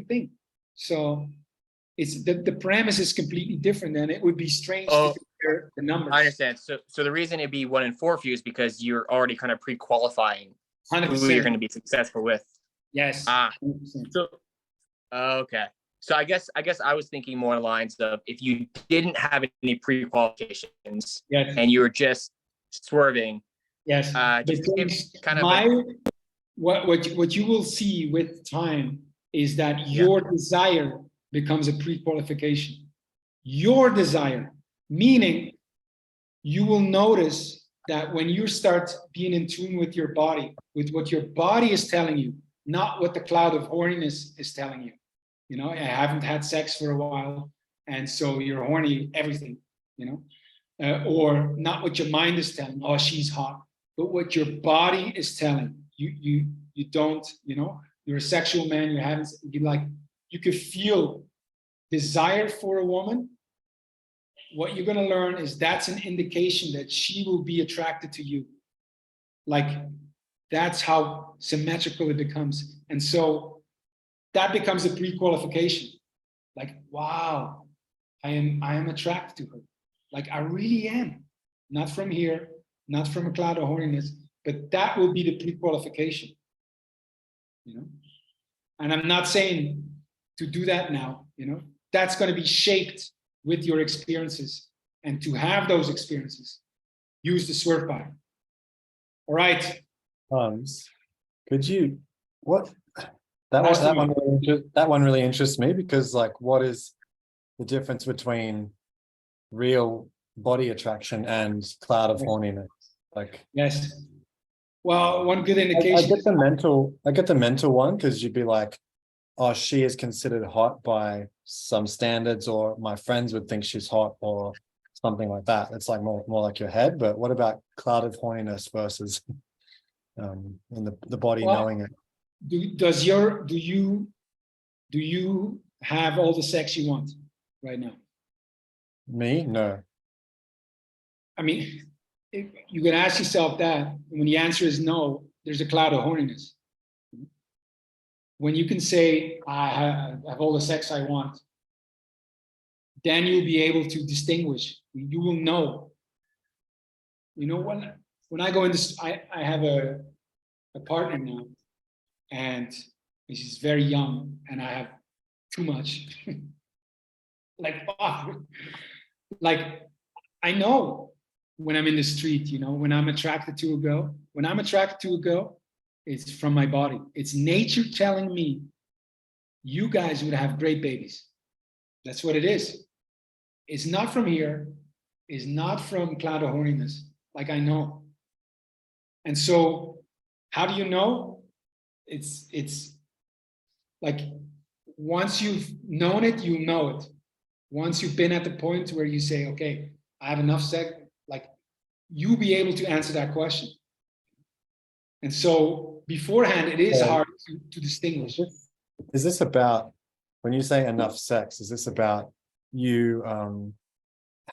thing. So it's the premise is completely different, and it would be strange to compare the numbers. I understand. So the reason it'd be 1 in 4 for you is because you're already kind of pre-qualifying 100%. who you're going to be successful with. Yes. 100%. So okay. So I guess I was thinking more along the lines of if you didn't have any pre-qualifications and you were just swerving. Yes. Just kind of what you will see with time is that your desire becomes a pre-qualification. Your desire, meaning you will notice that when you start being in tune with your body, with what your body is telling you, not what the cloud of horniness is telling you. You know, I haven't had sex for a while, and so you're horny, everything, you know, or not what your mind is telling, oh, she's hot, but what your body is telling you. You don't, you know, you're a sexual man, you could feel desire for a woman. What you're going to learn is that's an indication that she will be attracted to you. Like, that's how symmetrical it becomes. And so that becomes a pre-qualification. Like, wow, I am attracted to her. Like, I really am. Not from here, not from a cloud of horniness, but that will be the pre-qualification. You know? And I'm not saying to do that now, you know, that's going to be shaped with your experiences. And to have those experiences, use the swerve by. All right. Could you that one really interests me, because like, what is the difference between real body attraction and cloud of horniness? Like, yes. Well, one good indication. I get the mental one, because you'd be like, oh, she is considered hot by some standards, or my friends would think she's hot, or something like that. It's like more like your head. But what about cloud of horniness versus in the body knowing it? Do you have all the sex you want right now? Me? No. I mean, you can ask yourself that, and when the answer is no, there's a cloud of horniness. When you can say, I have all the sex I want, then you'll be able to distinguish. You will know. You know, when I go into, I have a partner now, and she's very young, and I have too much. Like, I know when I'm in the street, you know, when I'm attracted to a girl, it's from my body. It's nature telling me, you guys would have great babies. That's what it is. It's not from here. It's not from cloud of horniness. Like I know. And so how do you know? It's like once you've known it, you know it. Once you've been at the point where you say, okay, I have enough sex, like you'll be able to answer that question. And so beforehand, it is hard to distinguish. Is this about, when you say enough sex, is this about you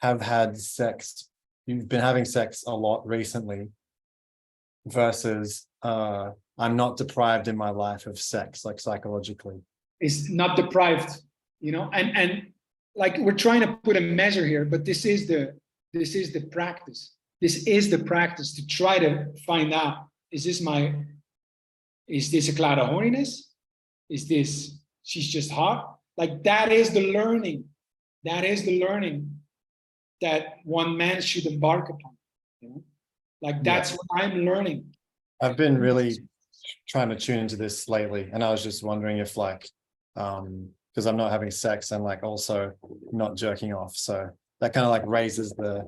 have had sex, you've been having sex a lot recently versus I'm not deprived in my life of sex, like psychologically? Is not deprived, you know, and like we're trying to put a measure here, but this is the practice. This is the practice to try to find out, is this a cloud of horniness? Is this, she's just hot? Like that is the learning. That is the learning that one man should embark upon. You know? Like that's what I'm learning. I've been really trying to tune into this lately, and I was just wondering if like, because I'm not having sex and like also not jerking off, so that kind of like raises the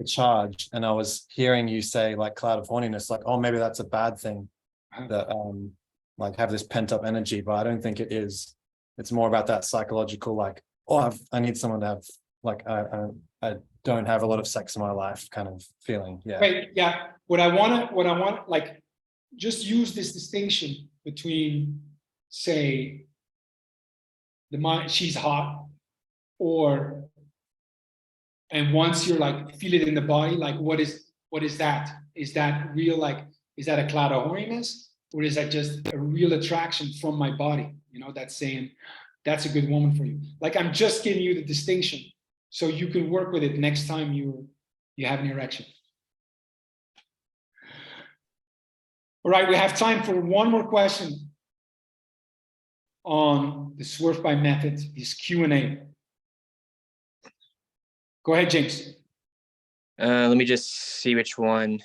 charge. And I was hearing you say like cloud of horniness, like, oh, maybe that's a bad thing, that like have this pent up energy, but I don't think it is. It's more about that psychological, like, oh, I need someone to have, like, I don't have a lot of sex in my life kind of feeling. Yeah. Right. Yeah. What I want, like, just use this distinction between, say, the mind, she's hot, or, and once you're like, feel it in the body, like, what is that? Is that real? Like, is that a cloud of horniness? Or is that just a real attraction from my body? You know, that's saying, that's a good woman for you. Like, I'm just giving you the distinction so you can work with it next time you have an erection. All right, we have time for one more question on the Swerve By Method, this Q&A. Go ahead, James. Let me just see which one.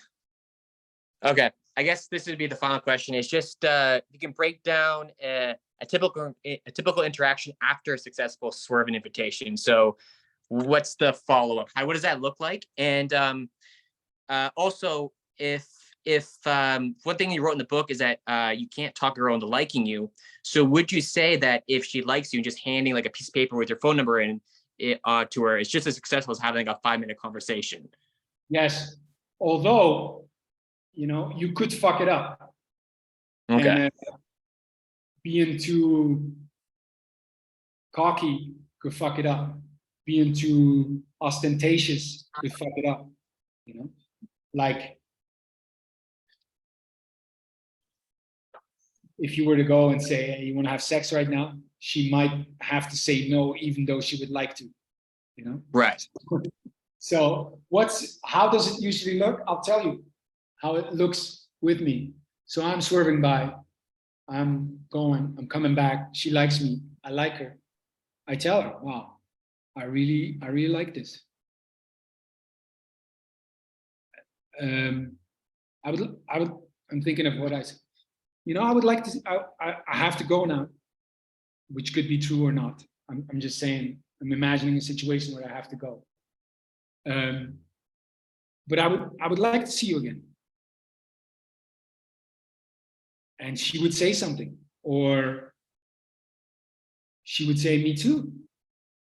Okay, I guess this would be the final question. It's just you can break down a typical interaction after a successful swerve and invitation. So what's the follow-up? What does that look like? And also, if one thing you wrote in the book is that you can't talk a girl into liking you. So would you say that if she likes you, just handing like a piece of paper with your phone number in to her, it's just as successful as having a 5-minute conversation? Yes, although, you know, you could fuck it up. Okay. And being too cocky could fuck it up. Being too ostentatious could fuck it up. You know, like if you were to go and say, hey, you want to have sex right now? She might have to say no, even though she would like to, you know? Right. So how does it usually look? I'll tell you how it looks with me. So I'm swerving by, I'm coming back. She likes me. I like her. I tell her, wow, I really like this. I'm thinking of what I said. You know, I would like to, I have to go now, which could be true or not. I'm just saying, I'm imagining a situation where I have to go. But I would like to see you again. And she would say something, or she would say, me too.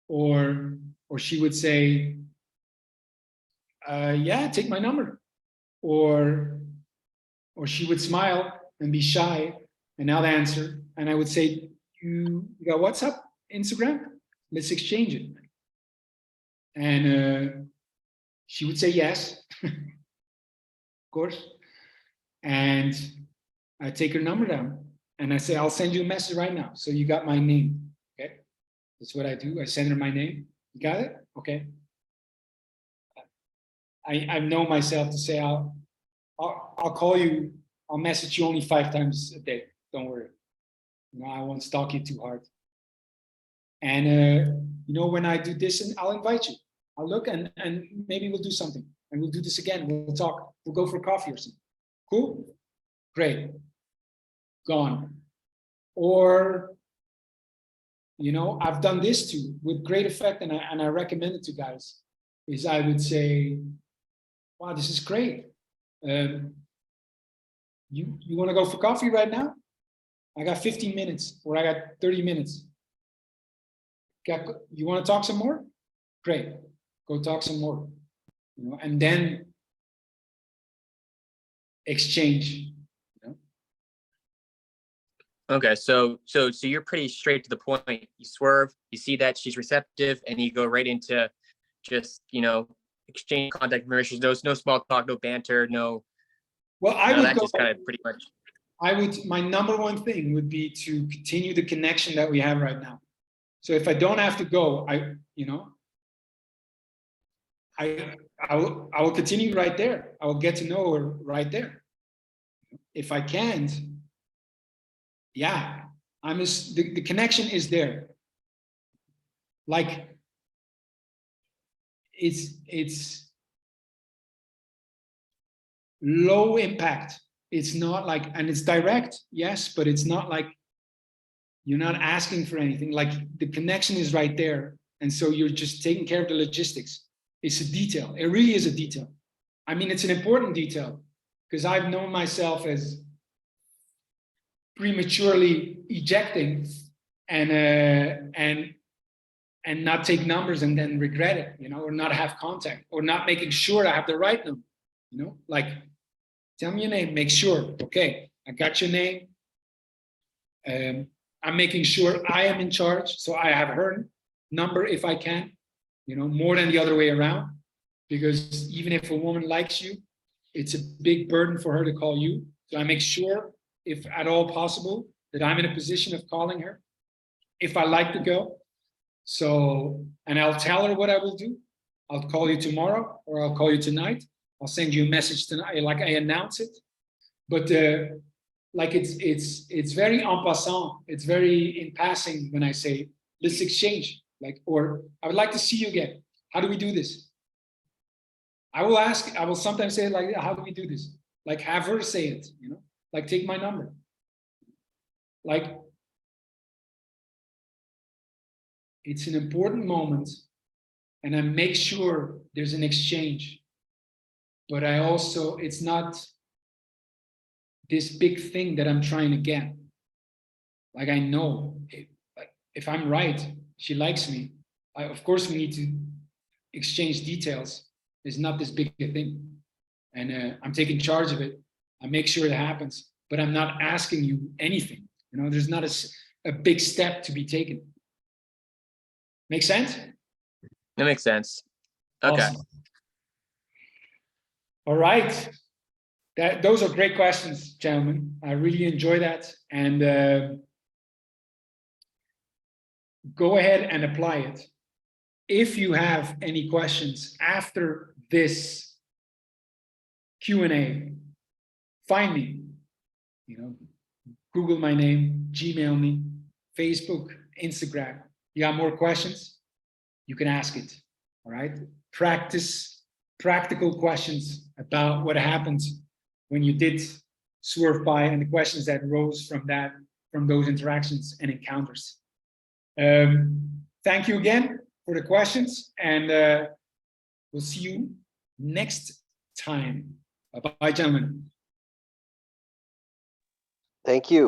Or she would say, yeah, take my number. Or she would smile and be shy and not answer. And I would say, you got WhatsApp, Instagram? Let's exchange it. And she would say yes, of course. And I take her number down and I say, I'll send you a message right now. So you got my name, okay? That's what I do. I send her my name. You got it? Okay. I know myself to say, I'll call you. I'll message you only 5 times a day. Don't worry. You know, I won't stalk you too hard. And you know, when I do this, and I'll invite you. I'll look and maybe we'll do something. And we'll do this again. We'll talk. We'll go for coffee or something. Cool? Great. Gone. Or you know, I've done this too with great effect, and I recommend it to guys. Is I would say, wow, this is great. You want to go for coffee right now? I got 15 minutes, or I got 30 minutes. You want to talk some more? Great, go talk some more. You know, and then exchange. You know? Okay, so you're pretty straight to the point. You swerve, you see that she's receptive, and you go right into just, you know, exchange contact information. No small talk, no banter, no. Well, I would that's go. Just kind of pretty much. My number one thing would be to continue the connection that we have right now. So if I don't have to go, I will continue right there. I will get to know her right there. If I can't, yeah, the connection is there. Like it's low impact. It's not like, and it's direct, yes, but it's not like you're not asking for anything. Like the connection is right there. And so you're just taking care of the logistics. It's a detail. It really is a detail. I mean, it's an important detail because I've known myself as prematurely ejecting and not take numbers and then regret it, you know, or not have contact, or not making sure I have the right number, you know, like tell me your name, make sure, okay, I got your name. I'm making sure I am in charge, so I have her number if I can, you know, more than the other way around, because even if a woman likes you, it's a big burden for her to call you. So I make sure, if at all possible, that I'm in a position of calling her if I like the girl. So, and I'll tell her what I will do. I'll call you tomorrow, or I'll call you tonight. I'll send you a message tonight, like I announce it. But like it's very en passant. It's very in passing when I say, let's exchange. Like, or I would like to see you again. How do we do this? I will sometimes say, like, how do we do this? Like, have her say it, you know, like, take my number. Like, it's an important moment, and I make sure there's an exchange. But I also, it's not this big thing that I'm trying to get. Like, I know if I'm right, she likes me. Of course, we need to exchange details. It's not this big a thing. And I'm taking charge of it. I make sure it happens, but I'm not asking you anything. You know, there's not a big step to be taken. Make sense? That makes sense. Okay. Awesome. All right. Those are great questions, gentlemen. I really enjoy that. And go ahead and apply it. If you have any questions after this Q&A, find me. You know, Google my name, Gmail me, Facebook, Instagram. You got more questions? You can ask it. All right. Practice practical questions about what happens when you did swerve by, and the questions that rose from those interactions and encounters. Thank you again for the questions, and we'll see you next time. Bye-bye, gentlemen. Thank you.